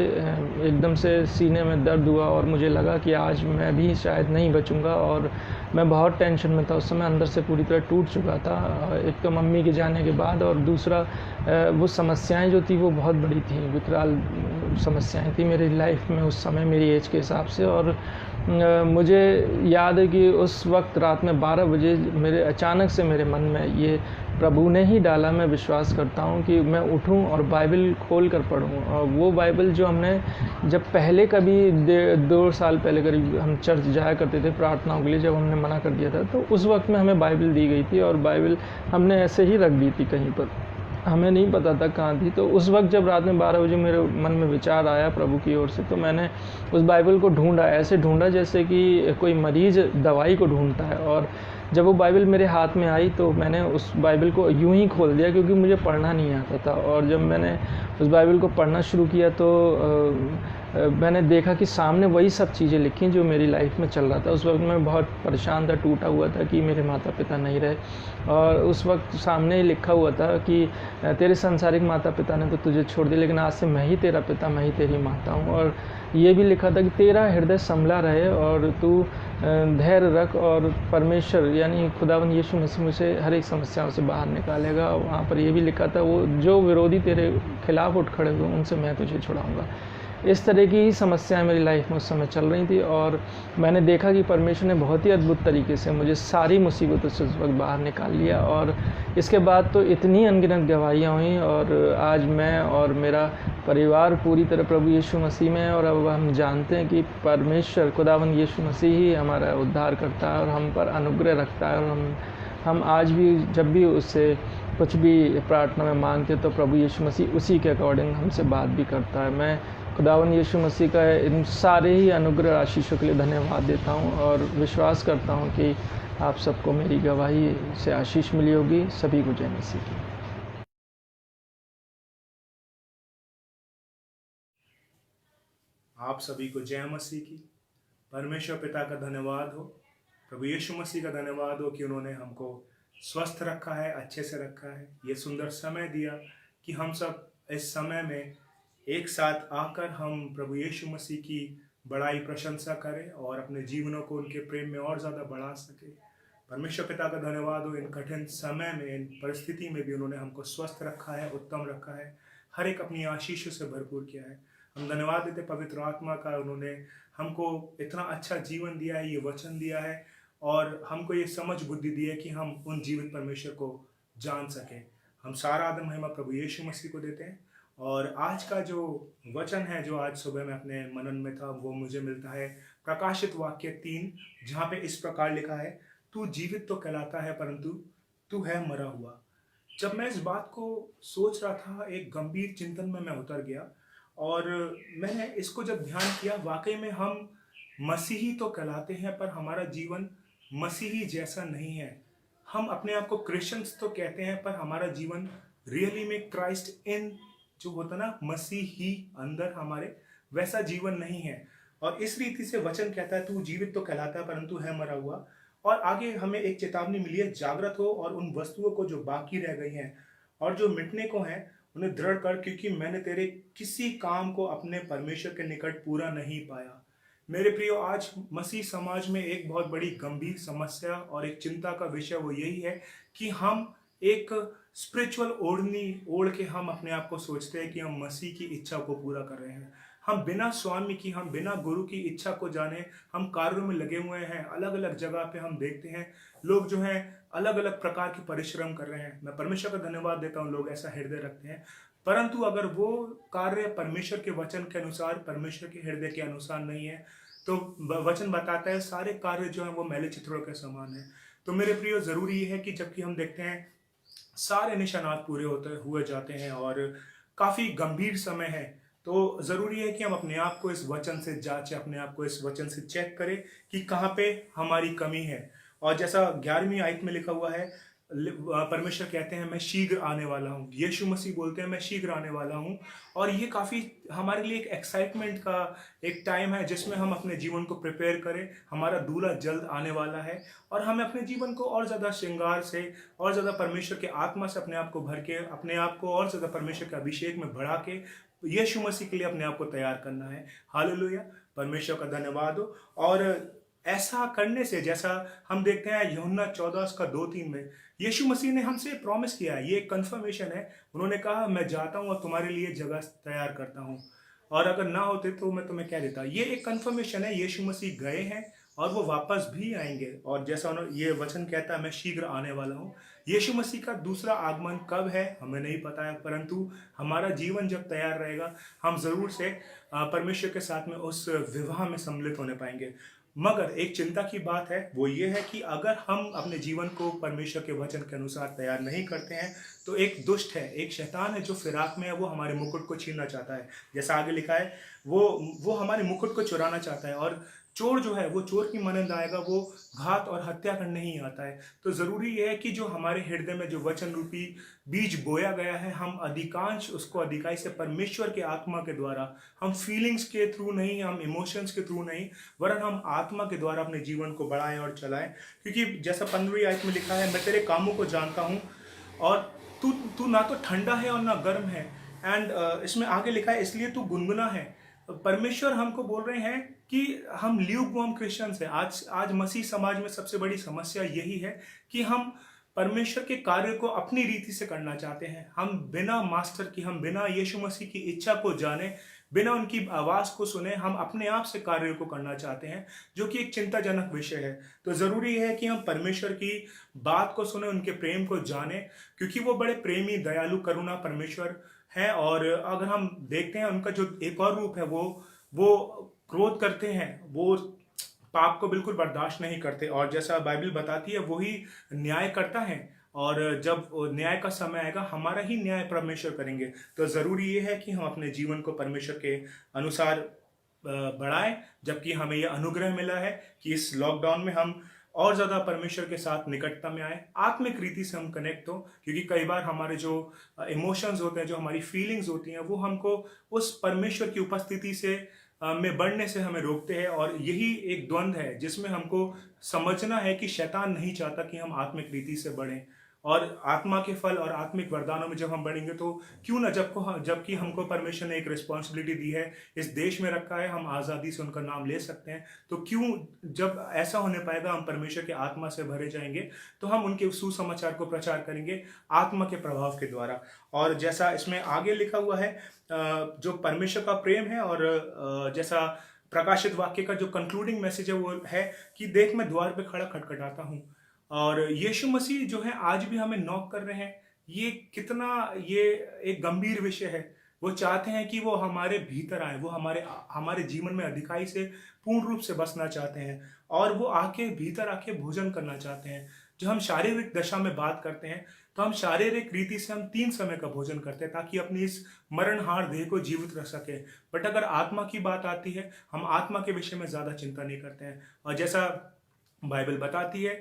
एकदम से सीने में दर्द हुआ और मुझे लगा कि आज मैं भी शायद नहीं बचूंगा। और मैं बहुत टेंशन में था उस समय, अंदर से पूरी तरह टूट चुका था, एक तो मम्मी के जाने के बाद, और दूसरा वो समस्याएं जो थी वो बहुत बड़ी थी, विकराल समस्याएं थी मेरी लाइफ में उस समय मेरी एज के हिसाब से। और मुझे याद है कि उस वक्त रात में 12 बजे मेरे अचानक से मेरे मन में ये प्रभु ने ही डाला। मैं विश्वास करता हूँ कि मैं उठूँ और बाइबल खोल कर पढूँ। और वो बाइबल जो हमने जब पहले कभी 2 साल पहले करीब हम चर्च जाया करते थे प्रार्थनाओं के लिए, जब हमने मना कर दिया था, तो उस वक्त में हमें बाइबल दी गई थी और बाइबल हमने ऐसे ही रख दी थी कहीं पर, हमें नहीं पता था कहाँ थी। तो उस वक्त जब रात में 12 बजे मेरे मन में विचार आया प्रभु की ओर से, तो मैंने उस बाइबल को ढूंढा, ऐसे ढूंढा जैसे कि कोई मरीज़ दवाई को ढूंढता है। और जब वो बाइबल मेरे हाथ में आई तो मैंने उस बाइबल को यूं ही खोल दिया, क्योंकि मुझे पढ़ना नहीं आता था। और जब मैंने उस बाइबल को पढ़ना शुरू किया तो मैंने देखा कि सामने वही सब चीज़ें लिखी जो मेरी लाइफ में चल रहा था। उस वक्त मैं बहुत परेशान था, टूटा हुआ था कि मेरे माता पिता नहीं रहे, और उस वक्त सामने ही लिखा हुआ था कि तेरे सांसारिक माता पिता ने तो तुझे छोड़ दिया, लेकिन आज से मैं ही तेरा पिता, मैं ही तेरी माता हूँ। और ये भी लिखा था कि तेरा हृदय संभला रहे और तू धैर्य रख, और परमेश्वर यानी खुदावंद यीशु मसीह मुझे हर एक समस्याओं से बाहर निकालेगा। वहाँ पर ये भी लिखा था, वो जो विरोधी तेरे खिलाफ उठ खड़े हुए उनसे मैं तुझे छुड़ाऊँगा। इस तरह की ही समस्याएं मेरी लाइफ में उस समय चल रही थी, और मैंने देखा कि परमेश्वर ने बहुत ही अद्भुत तरीके से मुझे सारी मुसीबतों से उस वक्त बाहर निकाल लिया। और इसके बाद तो इतनी अनगिनत गवाहियाँ हुई, और आज मैं और मेरा परिवार पूरी तरह प्रभु यीशु मसीह में है। और अब हम जानते हैं कि परमेश्वर खुदावंद यीशु मसीह ही हमारा उद्धार करता है और हम पर अनुग्रह रखता है। और हम आज भी जब भी उससे कुछ भी प्रार्थना में मांगते हैं तो प्रभु यीशु मसीह उसी के अकॉर्डिंग हमसे बात भी करता है। मैं खुदावंद यीशु मसीह का इन सारे ही अनुग्रह आशीषों के लिए धन्यवाद देता हूँ और विश्वास करता हूँ कि आप सबको मेरी गवाही से आशीष मिली होगी। सभी को जय मसीह की। आप सभी को जय मसीह की। परमेश्वर पिता का धन्यवाद हो, प्रभु यीशु मसीह का धन्यवाद हो कि उन्होंने हमको स्वस्थ रखा है, अच्छे से रखा है, ये सुंदर समय दिया कि हम सब इस समय में एक साथ आकर हम प्रभु यीशु मसीह की बड़ाई प्रशंसा करें और अपने जीवनों को उनके प्रेम में और ज़्यादा बढ़ा सके। परमेश्वर पिता का धन्यवाद हो, इन कठिन समय में, इन परिस्थिति में भी उन्होंने हमको स्वस्थ रखा है, उत्तम रखा है, हर एक अपनी आशीषों से भरपूर किया है। हम धन्यवाद देते पवित्र आत्मा का, उन्होंने हमको इतना अच्छा जीवन दिया है, ये वचन दिया है और हमको ये समझ बुद्धि दी है कि हम उन जीवित परमेश्वर को जान सकें। हम सारा आदर महिमा प्रभु यीशु मसीह को देते हैं। और आज का जो वचन है जो आज सुबह में अपने मनन में था, वो मुझे मिलता है प्रकाशित वाक्य 3, जहाँ पे इस प्रकार लिखा है, तू जीवित तो कहलाता है परंतु तू है मरा हुआ। जब मैं इस बात को सोच रहा था, एक गंभीर चिंतन में मैं उतर गया और मैंने इसको जब ध्यान किया, वाकई में हम मसीही तो कहलाते हैं पर हमारा जीवन मसीही जैसा नहीं है। हम अपने आप को क्रिश्चियंस तो कहते हैं पर हमारा जीवन रियली में क्राइस्ट इन जो होता ना, मसीह ही अंदर हमारे, वैसा जीवन नहीं है। और इस रीति से वचन कहता है तू जीवित तो कहलाता है परंतु है मरा हुआ। और आगे हमें एक चेतावनी मिली है, जागृत हो और उन वस्तुओं को जो बाकी रह गई हैं और जो मिटने को हैं उन्हें दृढ़ कर, क्योंकि मैंने तेरे किसी काम को अपने परमेश्वर के निकट पूरा नहीं पाया। मेरे प्रियो, आज मसीह समाज में एक बहुत बड़ी गंभीर समस्या और एक चिंता का विषय वो यही है कि हम एक स्पिरिचुअल ओढ़नी ओढ़ के हम अपने आप को सोचते हैं कि हम मसीह की इच्छा को पूरा कर रहे हैं। हम बिना स्वामी की, हम बिना गुरु की इच्छा को जाने हम कार्यों में लगे हुए हैं। अलग अलग जगह पे हम देखते हैं लोग जो हैं अलग अलग प्रकार के परिश्रम कर रहे हैं। मैं परमेश्वर का धन्यवाद देता हूँ, लोग ऐसा हृदय रखते हैं, परंतु अगर वो कार्य परमेश्वर के वचन के अनुसार, परमेश्वर के हृदय के अनुसार नहीं है तो वचन बताता है सारे कार्य जो हैं वो मैले चित्रों के समान है। तो मेरे प्रियो, जरूरी है कि जबकि हम देखते हैं सारे निशानात पूरे होते हुए जाते हैं और काफ़ी गंभीर समय है, तो ज़रूरी है कि हम अपने आप को इस वचन से जांचें, अपने आप को इस वचन से चेक करें कि कहाँ पे हमारी कमी है। और जैसा 11वीं आयत में लिखा हुआ है, परमेश्वर कहते हैं मैं शीघ्र आने वाला हूँ। यीशु मसीह बोलते हैं मैं शीघ्र आने वाला हूँ। और ये काफ़ी हमारे लिए एक एक्साइटमेंट का एक टाइम है जिसमें हम अपने जीवन को प्रिपेयर करें। हमारा दूल्हा जल्द आने वाला है और हमें अपने जीवन को और ज़्यादा श्रृंगार से और ज़्यादा परमेश्वर के आत्मा से अपने आप को भर के, अपने आप को और ज़्यादा परमेश्वर के अभिषेक में बढ़ा के यीशु मसीह के लिए अपने आप को तैयार करना है। हालेलुया, परमेश्वर का धन्यवाद हो। और ऐसा करने से, जैसा हम देखते हैं यूहन्ना 14:2-3 में, यीशु मसीह ने हमसे प्रॉमिस किया है, ये एक कंफर्मेशन है। उन्होंने कहा मैं जाता हूँ और तुम्हारे लिए जगह तैयार करता हूँ, और अगर ना होते तो मैं तुम्हें कह देता। ये एक कंफर्मेशन है, यीशु मसीह गए हैं और वो वापस भी आएंगे। और जैसा उन्होंने ये वचन कहता है मैं शीघ्र आने वाला हूँ। यीशु मसीह का दूसरा आगमन कब है हमें नहीं पता है, परंतु हमारा जीवन जब तैयार रहेगा हम ज़रूर से परमेश्वर के साथ में उस विवाह में सम्मिलित होने पाएंगे। मगर एक चिंता की बात है, वो ये है कि अगर हम अपने जीवन को परमेश्वर के वचन के अनुसार तैयार नहीं करते हैं तो एक दुष्ट है, एक शैतान है जो फिराक में है, वो हमारे मुकुट को छीनना चाहता है। जैसा आगे लिखा है, वो हमारे मुकुट को चुराना चाहता है। और चोर जो है वो चोर की मानंद आएगा, वो घात और हत्या करने ही आता है। तो ज़रूरी ये है कि जो हमारे हृदय में जो वचन रूपी बीज बोया गया है, हम अधिकांश उसको अधिकाई से परमेश्वर के आत्मा के द्वारा, हम फीलिंग्स के थ्रू नहीं, हम इमोशंस के थ्रू नहीं, वरन हम आत्मा के द्वारा अपने जीवन को बढ़ाएं और चलाएं। क्योंकि जैसा 15वीं आयत में लिखा है, मैं तेरे कामों को जानता हूँ और तू ना तो ठंडा है और ना गर्म है। एंड इसमें आगे लिखा है इसलिए तू गुनगुना है। परमेश्वर हमको बोल रहे हैं कि हम ल्यूकवार्म क्रिश्चियंस हैं। आज मसीह समाज में सबसे बड़ी समस्या यही है कि हम परमेश्वर के कार्य को अपनी रीति से करना चाहते हैं। हम बिना मास्टर की, हम बिना यीशु मसीह की इच्छा को जाने, बिना उनकी आवाज़ को सुने, हम अपने आप से कार्य को करना चाहते हैं, जो कि एक चिंताजनक विषय है। तो ज़रूरी है कि हम परमेश्वर की बात को सुने, उनके प्रेम को जाने, क्योंकि वो बड़े प्रेमी, दयालु, करुणा परमेश्वर हैं। और अगर हम देखते हैं उनका जो एक और रूप है, वो क्रोध करते हैं, वो पाप को बिल्कुल बर्दाश्त नहीं करते। और जैसा बाइबल बताती है वही न्याय करता है, और जब न्याय का समय आएगा हमारा ही न्याय परमेश्वर करेंगे। तो ज़रूरी ये है कि हम अपने जीवन को परमेश्वर के अनुसार बढ़ाएं, जबकि हमें यह अनुग्रह मिला है कि इस लॉकडाउन में हम और ज़्यादा परमेश्वर के साथ निकटता में आए, आत्मिक रीति से हम कनेक्ट हो। क्योंकि कई बार हमारे जो इमोशंस होते हैं, जो हमारी फीलिंग्स होती हैं, वो हमको उस परमेश्वर की उपस्थिति से में बढ़ने से हमें रोकते हैं। और यही एक द्वंद्व है जिसमें हमको समझना है कि शैतान नहीं चाहता कि हम आत्मिक रीति से बढ़ें। और आत्मा के फल और आत्मिक वरदानों में जब हम बढ़ेंगे तो क्यों ना, जबकि हमको परमेश्वर ने एक रिस्पॉन्सिबिलिटी दी है, इस देश में रखा है, हम आज़ादी से उनका नाम ले सकते हैं, तो क्यों, जब ऐसा होने पाएगा, हम परमेश्वर के आत्मा से भरे जाएंगे, तो हम उनके सुसमाचार को प्रचार करेंगे आत्मा के प्रभाव के द्वारा। और जैसा इसमें आगे लिखा हुआ है, जो परमेश्वर का प्रेम है, और जैसा प्रकाशित वाक्य का जो कंक्लूडिंग मैसेज है वो है कि देख मैं द्वार पे खड़ा खटखटाता हूँ। और यीशु मसीह जो है आज भी हमें नॉक कर रहे हैं। ये एक गंभीर विषय है। वो चाहते हैं कि वो हमारे भीतर आए, वो हमारे जीवन में अधिकाई से पूर्ण रूप से बसना चाहते हैं, और वो भीतर आके भोजन करना चाहते हैं। जो हम शारीरिक दशा में बात करते हैं, तो हम शारीरिक रीति से हम 3 समय का भोजन करते हैं ताकि अपनी इस मरणहार देह को जीवित रख सके। बट अगर आत्मा की बात आती है, हम आत्मा के विषय में ज़्यादा चिंता नहीं करते हैं। और जैसा बाइबल बताती है,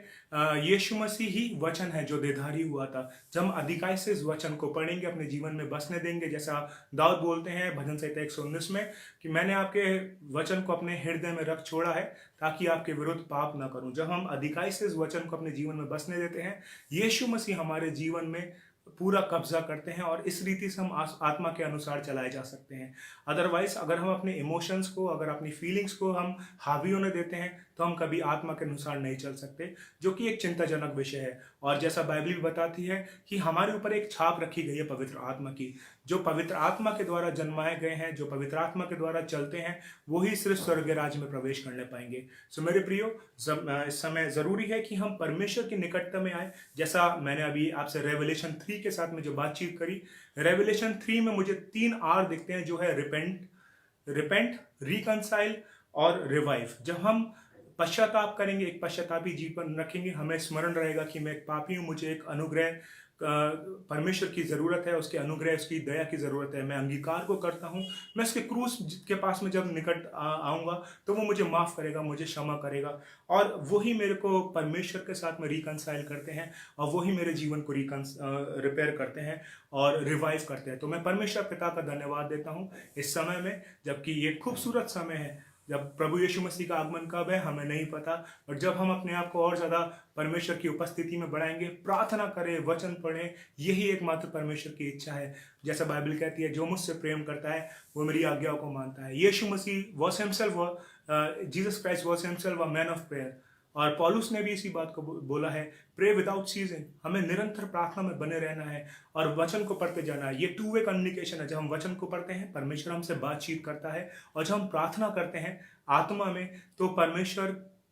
यीशु मसीह ही वचन है जो देहधारी हुआ था। जब हम अधिकाई से इस वचन को पढ़ेंगे, अपने जीवन में बसने देंगे, जैसा दाऊद बोलते हैं भजन संहिता 119 में कि मैंने आपके वचन को अपने हृदय में रख छोड़ा है ताकि आपके विरुद्ध पाप ना करूं। जब हम अधिकाई से इस वचन को अपने जीवन में बसने देते हैं, यीशु मसीह हमारे जीवन में पूरा कब्जा करते हैं, और इस रीति से हम आत्मा के अनुसार चलाए जा सकते हैं। अदरवाइज अगर हम अपने इमोशंस को, अगर अपनी फीलिंग्स को हम हावी होने देते हैं, तो हम कभी आत्मा के अनुसार नहीं चल सकते, जो कि एक चिंताजनक विषय है। और जैसा बाइबल भी बताती है कि हमारे ऊपर एक छाप रखी गई है पवित्र आत्मा की। जो पवित्र आत्मा के द्वारा जन्माए गए हैं, जो पवित्र आत्मा के द्वारा चलते हैं, वही सिर्फ स्वर्गीय राज्य में प्रवेश करने पाएंगे। सो मेरे प्रियो, इस समय ज़रूरी है कि हम परमेश्वर की निकटता में आए। जैसा मैंने अभी आपसे रेवलेशन 3 के साथ में जो बातचीत करी, रेवलेशन 3 में मुझे 3 R दिखते हैं, जो है रिपेंट, रिकंसाइल और रिवाइव। जब हम पश्चाताप करेंगे, एक पश्चातापी जीवन रखेंगे, हमें स्मरण रहेगा कि मैं एक पापी हूँ, मुझे एक अनुग्रह परमेश्वर की ज़रूरत है, उसके अनुग्रह, उसकी दया की ज़रूरत है। मैं अंगीकार को करता हूँ। मैं उसके क्रूस के पास में जब निकट आऊँगा तो वो मुझे माफ़ करेगा, मुझे क्षमा करेगा, और वही मेरे को परमेश्वर के साथ में रिकंसाइल करते हैं, और वही मेरे जीवन को रिपेयर करते हैं और रिवाइव करते हैं। तो मैं परमेश्वर पिता का धन्यवाद देता हूँ इस समय में, जबकि ये खूबसूरत समय है। जब प्रभु यीशु मसीह का आगमन कब है हमें नहीं पता, और जब हम अपने आप को और ज़्यादा परमेश्वर की उपस्थिति में बढ़ाएंगे, प्रार्थना करें, वचन पढ़ें, यही एकमात्र परमेश्वर की इच्छा है। जैसा बाइबल कहती है, जो मुझसे प्रेम करता है वो मेरी आज्ञाओं को मानता है। यीशु मसीह was himself, Jesus Christ was himself a man of prayer, और पौलुस ने भी इसी बात को बोला है, प्रे विदाउट सीजिंग। हमें निरंतर प्रार्थना में बने रहना है और वचन को पढ़ते जाना है। ये टू वे कम्युनिकेशन है। जब हम वचन को पढ़ते हैं, परमेश्वर हमसे बातचीत करता है, और जब हम प्रार्थना करते हैं आत्मा में, तो परमेश्वर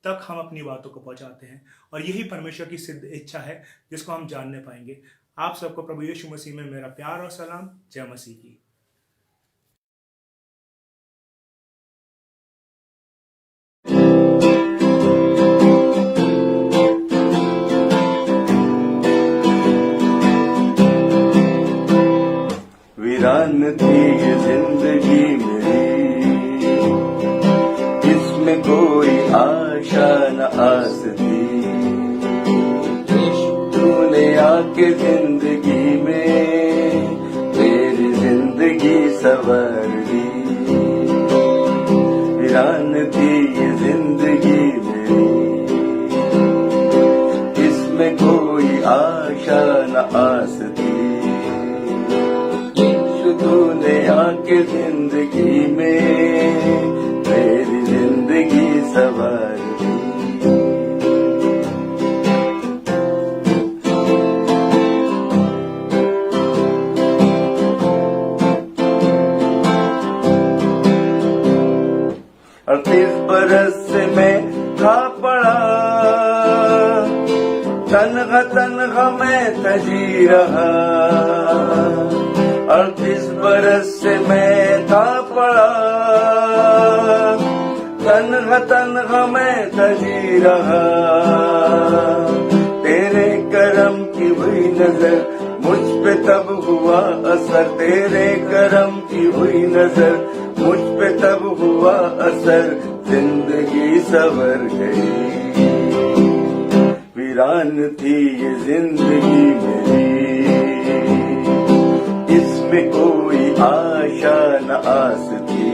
तक हम अपनी बातों को पहुंचाते हैं, और यही परमेश्वर की सिद्ध इच्छा है जिसको हम जानने पाएंगे। आप सबको प्रभु यीशु मसीह में मेरा प्यार और सलाम। जय मसीह की। वीरान थी ये जिंदगी मेरी, इसमें कोई आशा न आस थी। तूने आके जिंदगी में मेरी जिंदगी संवार दी। वीरान थी ये जिंदगी मेरी, इसमें कोई आशा न आस थी। तूने आके जिंदगी में मेरी जिंदगी संवार दी। और 30 बरस से मैं था पड़ा, तन्हा मैं तजी रहा। 38 बरस से मैं था पड़ा, तन्हा मैं तजी रहा। तेरे करम की हुई नजर मुझ पे तब हुआ असर। तेरे करम की हुई नजर मुझ पे तब हुआ असर। जिंदगी संवर गई। वीरान थी ये जिंदगी मेरी, इसमें कोई आशा न आस थी।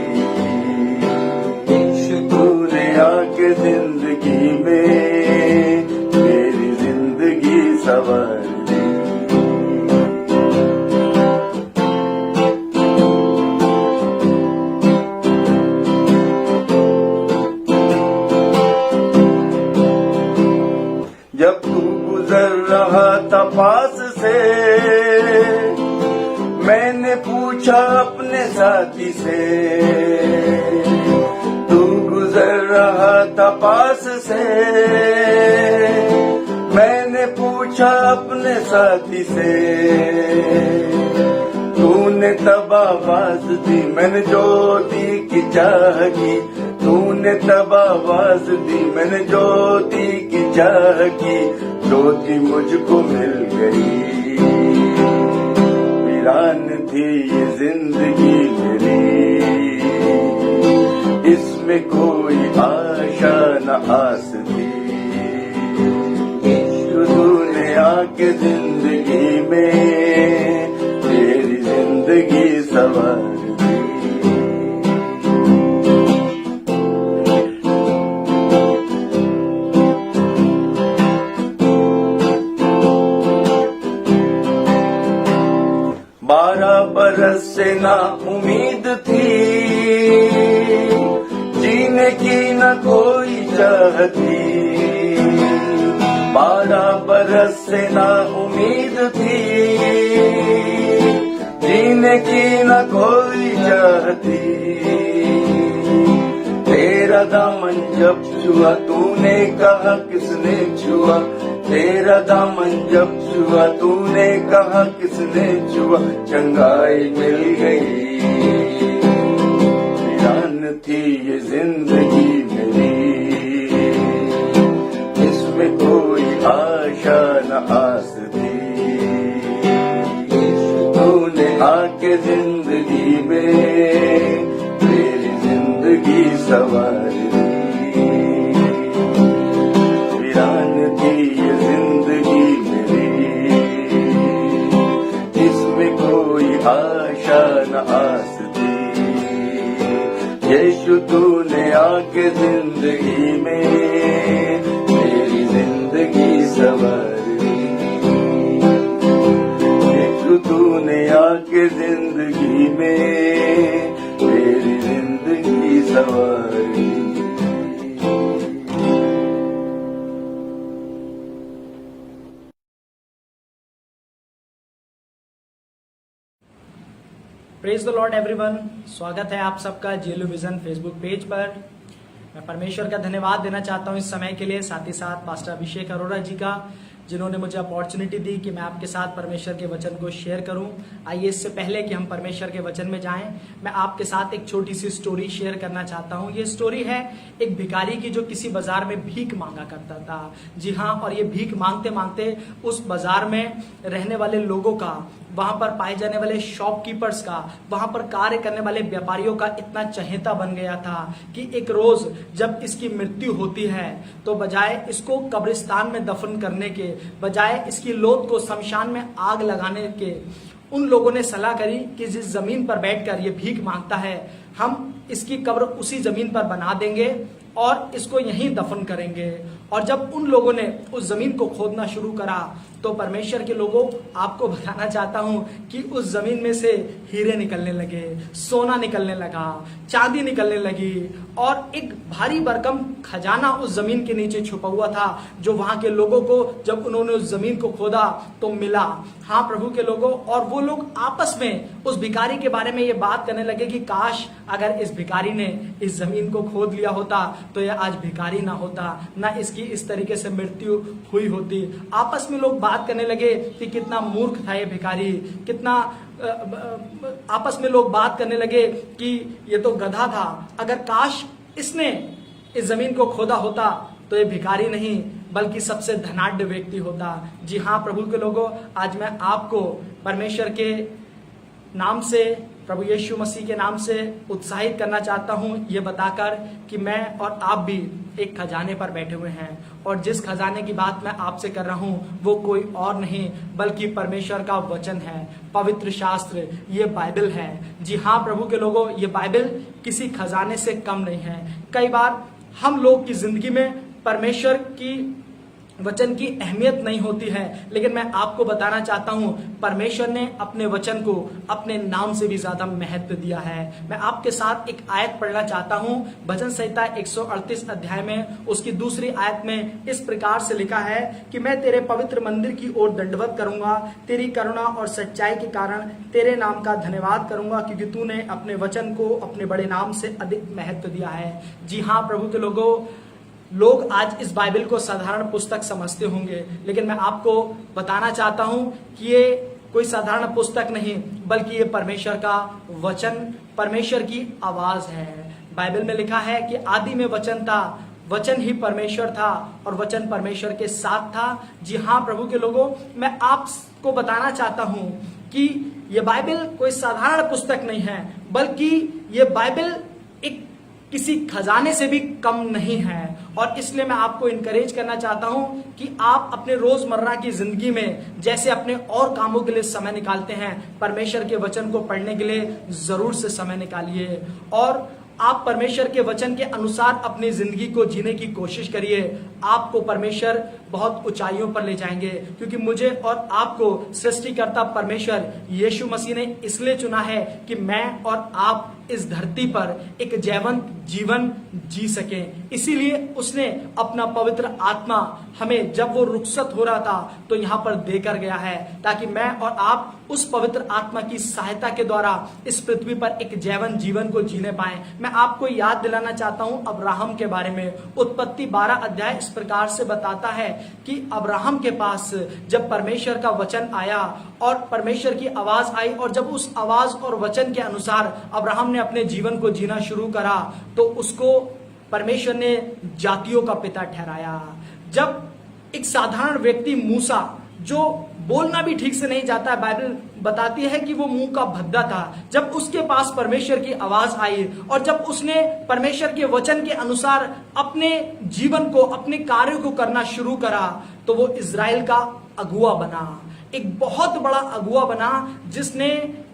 तूने आके जिंदगी में मेरी जिंदगी संवार दी। जब तू गुजर रहा था पास से, मैंने पूछा अपने साथी से। तू गुजर रहा था पास से, मैंने पूछा अपने साथी से। तूने तब आवाज दी, मैंने जो दी की चाह की। तूने तब आवाज दी, मैंने जो दी की चाह की। ज्योति मुझको मिल गई। वीरान थी ये जिंदगी मेरी, इसमें कोई आशा न आस थी। तूने आके जिंदगी में मेरी जिंदगी संवार दी। बरस से ना उम्मीद थी, जीने की न कोई चाह थी। 12 बरस से ना उम्मीद थी, जीने की न कोई चाह थी। तेरा दामन जब छुआ, तूने कहा किसने छुआ। तेरा दामन जब छुआ, तूने कहा किसने छुआ। चंगाई मिल गई। वीरान थी ये जिंदगी मेरी, इसमें कोई आशा न आस थी। यीशु तूने आके जिंदगी में मेरी जिंदगी संवार दी। यीशु तूने आके जिंदगी में मेरी जिंदगी संवार दी। प्रेज द लॉर्ड एवरीवन, स्वागत है आप सबका जेलू विजन फेसबुक पेज पर। मैं परमेश्वर का धन्यवाद देना चाहता हूं इस समय के लिए, साथ ही साथ पास्टर अभिषेक अरोड़ा जी का, जिन्होंने मुझे अपॉर्चुनिटी दी कि मैं आपके साथ परमेश्वर के वचन को शेयर करूं। आइए इससे पहले कि हम परमेश्वर के वचन में जाएं, मैं आपके साथ एक छोटी सी स्टोरी शेयर करना चाहता हूं। ये स्टोरी है एक भिखारी की जो किसी बाजार में भीख मांगा करता था। जी हाँ, और ये भीख मांगते मांगते उस बाजार में रहने वाले लोगों का, वहां पर पाए जाने वाले शॉपकीपर्स का, वहां पर कार्य करने वाले व्यापारियों का इतना चहेता बन गया था कि एक रोज जब इसकी मृत्यु होती है तो बजाय इसको कब्रिस्तान में दफन करने के, बजाय इसकी लोथ को शमशान में आग लगाने के, उन लोगों ने सलाह करी कि जिस जमीन पर बैठकर ये भीख मांगता है, हम इसकी कब्र उसी जमीन पर बना देंगे और इसको यहीं दफन करेंगे। और जब उन लोगों ने उस जमीन को खोदना शुरू करा तो परमेश्वर के लोगों, आपको बताना चाहता हूं कि उस जमीन में से हीरे निकलने लगे, सोना निकलने लगा, चांदी निकलने लगी और एक भारी भरकम खजाना उस जमीन के नीचे छुपा हुआ था, जो वहां के लोगों को जब उन्होंने उस जमीन को खोदा तो मिला। हाँ प्रभु के लोगों, और वो लोग आपस में उस भिखारी के बारे में ये बात करने लगे कि काश अगर इस भिखारी ने इस जमीन को खोद लिया होता तो यह आज भिखारी ना होता, ना इसकी इस तरीके से मृत्यु हुई होती। आपस में लोग बात करने लगे कि कितना मूर्ख था ये भिखारी, कितना आपस में लोग बात करने लगे कि ये तो गधा था, अगर काश इसने इस जमीन को खोदा होता तो ये भिखारी नहीं बल्कि सबसे धनाढ्य व्यक्ति होता। जी हाँ प्रभु के लोगों, आज मैं आपको परमेश्वर के नाम से, प्रभु यीशु मसीह के नाम से उत्साहित करना चाहता हूं, ये बताकर कि मैं और आप भी एक खजाने पर बैठे हुए हैं, और जिस खजाने की बात मैं आपसे कर रहा हूं वो कोई और नहीं बल्कि परमेश्वर का वचन है, पवित्र शास्त्र, ये बाइबल है। जी हाँ प्रभु के लोगों, ये बाइबल किसी खजाने से कम नहीं है। कई बार हम लोग की जिंदगी में परमेश्वर की वचन की अहमियत नहीं होती है, लेकिन मैं आपको बताना चाहता हूं परमेश्वर ने अपने वचन को अपने नाम से भी ज्यादा महत्व दिया है। मैं आपके साथ एक आयत पढ़ना चाहता हूं, भजन संहिता 138 अध्याय में उसकी दूसरी आयत में इस प्रकार से लिखा है कि मैं तेरे पवित्र मंदिर की ओर दंडवत करूंगा, तेरी करुणा और सच्चाई के कारण तेरे नाम का धन्यवाद करूंगा, क्योंकि तूने अपने वचन को अपने बड़े नाम से अधिक महत्व दिया है। जी हाँ प्रभु के लोगों, लोग आज इस बाइबल को साधारण पुस्तक समझते होंगे, लेकिन मैं आपको बताना चाहता हूं कि ये कोई साधारण पुस्तक नहीं बल्कि ये परमेश्वर का वचन, परमेश्वर की आवाज है। बाइबल में लिखा है कि आदि में वचन था, वचन ही परमेश्वर था और वचन परमेश्वर के साथ था। जी हाँ प्रभु के लोगों, मैं आपको बताना चाहता हूं कि ये बाइबल कोई साधारण पुस्तक नहीं है बल्कि ये बाइबल एक किसी खजाने से भी कम नहीं है। और इसलिए मैं आपको इनकरेज करना चाहता हूं कि आप अपने रोजमर्रा की जिंदगी में जैसे अपने और कामों के लिए समय निकालते हैं, परमेश्वर के वचन को पढ़ने के लिए जरूर से समय निकालिए और आप परमेश्वर के वचन के अनुसार अपनी जिंदगी को जीने की कोशिश करिए। आपको परमेश्वर बहुत ऊंचाइयों पर ले जाएंगे, क्योंकि मुझे और आपको सृष्टिकर्ता परमेश्वर यीशु मसीह ने इसलिए चुना है कि मैं और आप इस धरती पर एक जीवंत जीवन जी सकें। इसीलिए उसने अपना पवित्र आत्मा हमें, जब वो रुखसत हो रहा था तो यहाँ पर देकर गया है, ताकि मैं और आप उस पवित्र आत्मा की सहायता के द्वारा इस पृथ्वी पर एक जीवन जीवन को जीने पाए। मैं आपको याद दिलाना चाहता हूं अब्राहम के बारे में। उत्पत्ति 12 अध्याय इस प्रकार से बताता है कि अब्राहम के पास जब परमेश्वर का वचन आया और परमेश्वर की आवाज आई, और जब उस आवाज और वचन के अनुसार अब्राहम ने अपने जीवन को जीना शुरू करा तो उसको परमेश्वर ने जातियों का पिता ठहराया। जब एक साधारण व्यक्ति मूसा, जो बोलना भी ठीक से नहीं जाता है, बाइबल बताती है कि वो मुंह का भद्दा था, जब उसके पास परमेश्वर की आवाज आई और जब उसने परमेश्वर के वचन के अनुसार अपने जीवन को, अपने कार्य को करना शुरू करा, तो वो इजराइल का अगुआ बना, एक बहुत बड़ा अगुआ बना, जिसने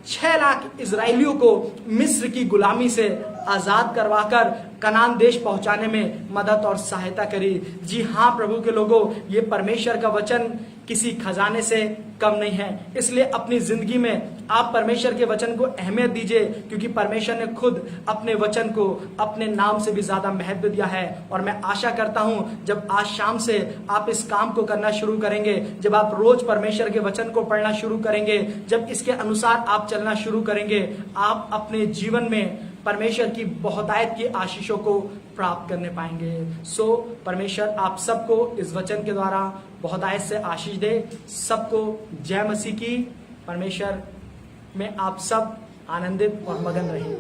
6 लाख इजरायलियों को मिस्र की गुलामी से आजाद करवाकर कनान देश पहुंचाने में मदद और सहायता करी। जी हाँ प्रभु के लोगों, ये परमेश्वर का वचन किसी खजाने से कम नहीं है। इसलिए अपनी जिंदगी में आप परमेश्वर के वचन को अहमियत दीजिए, क्योंकि परमेश्वर ने खुद अपने वचन को अपने नाम से भी ज्यादा महत्व दिया है। और मैं आशा करता हूं जब आज शाम से आप इस काम को करना शुरू करेंगे, जब आप रोज परमेश्वर के वचन को पढ़ना शुरू करेंगे, जब इसके अनुसार आप चलना शुरू करेंगे, आप अपने जीवन में परमेश्वर की बहुतायत की आशीषों को प्राप्त करने पाएंगे। सो परमेश्वर आप सबको इस वचन के द्वारा बहुतायत से आशीष दे। सबको जय मसीह की। परमेश्वर में आप सब आनंदित और मगन रहिए।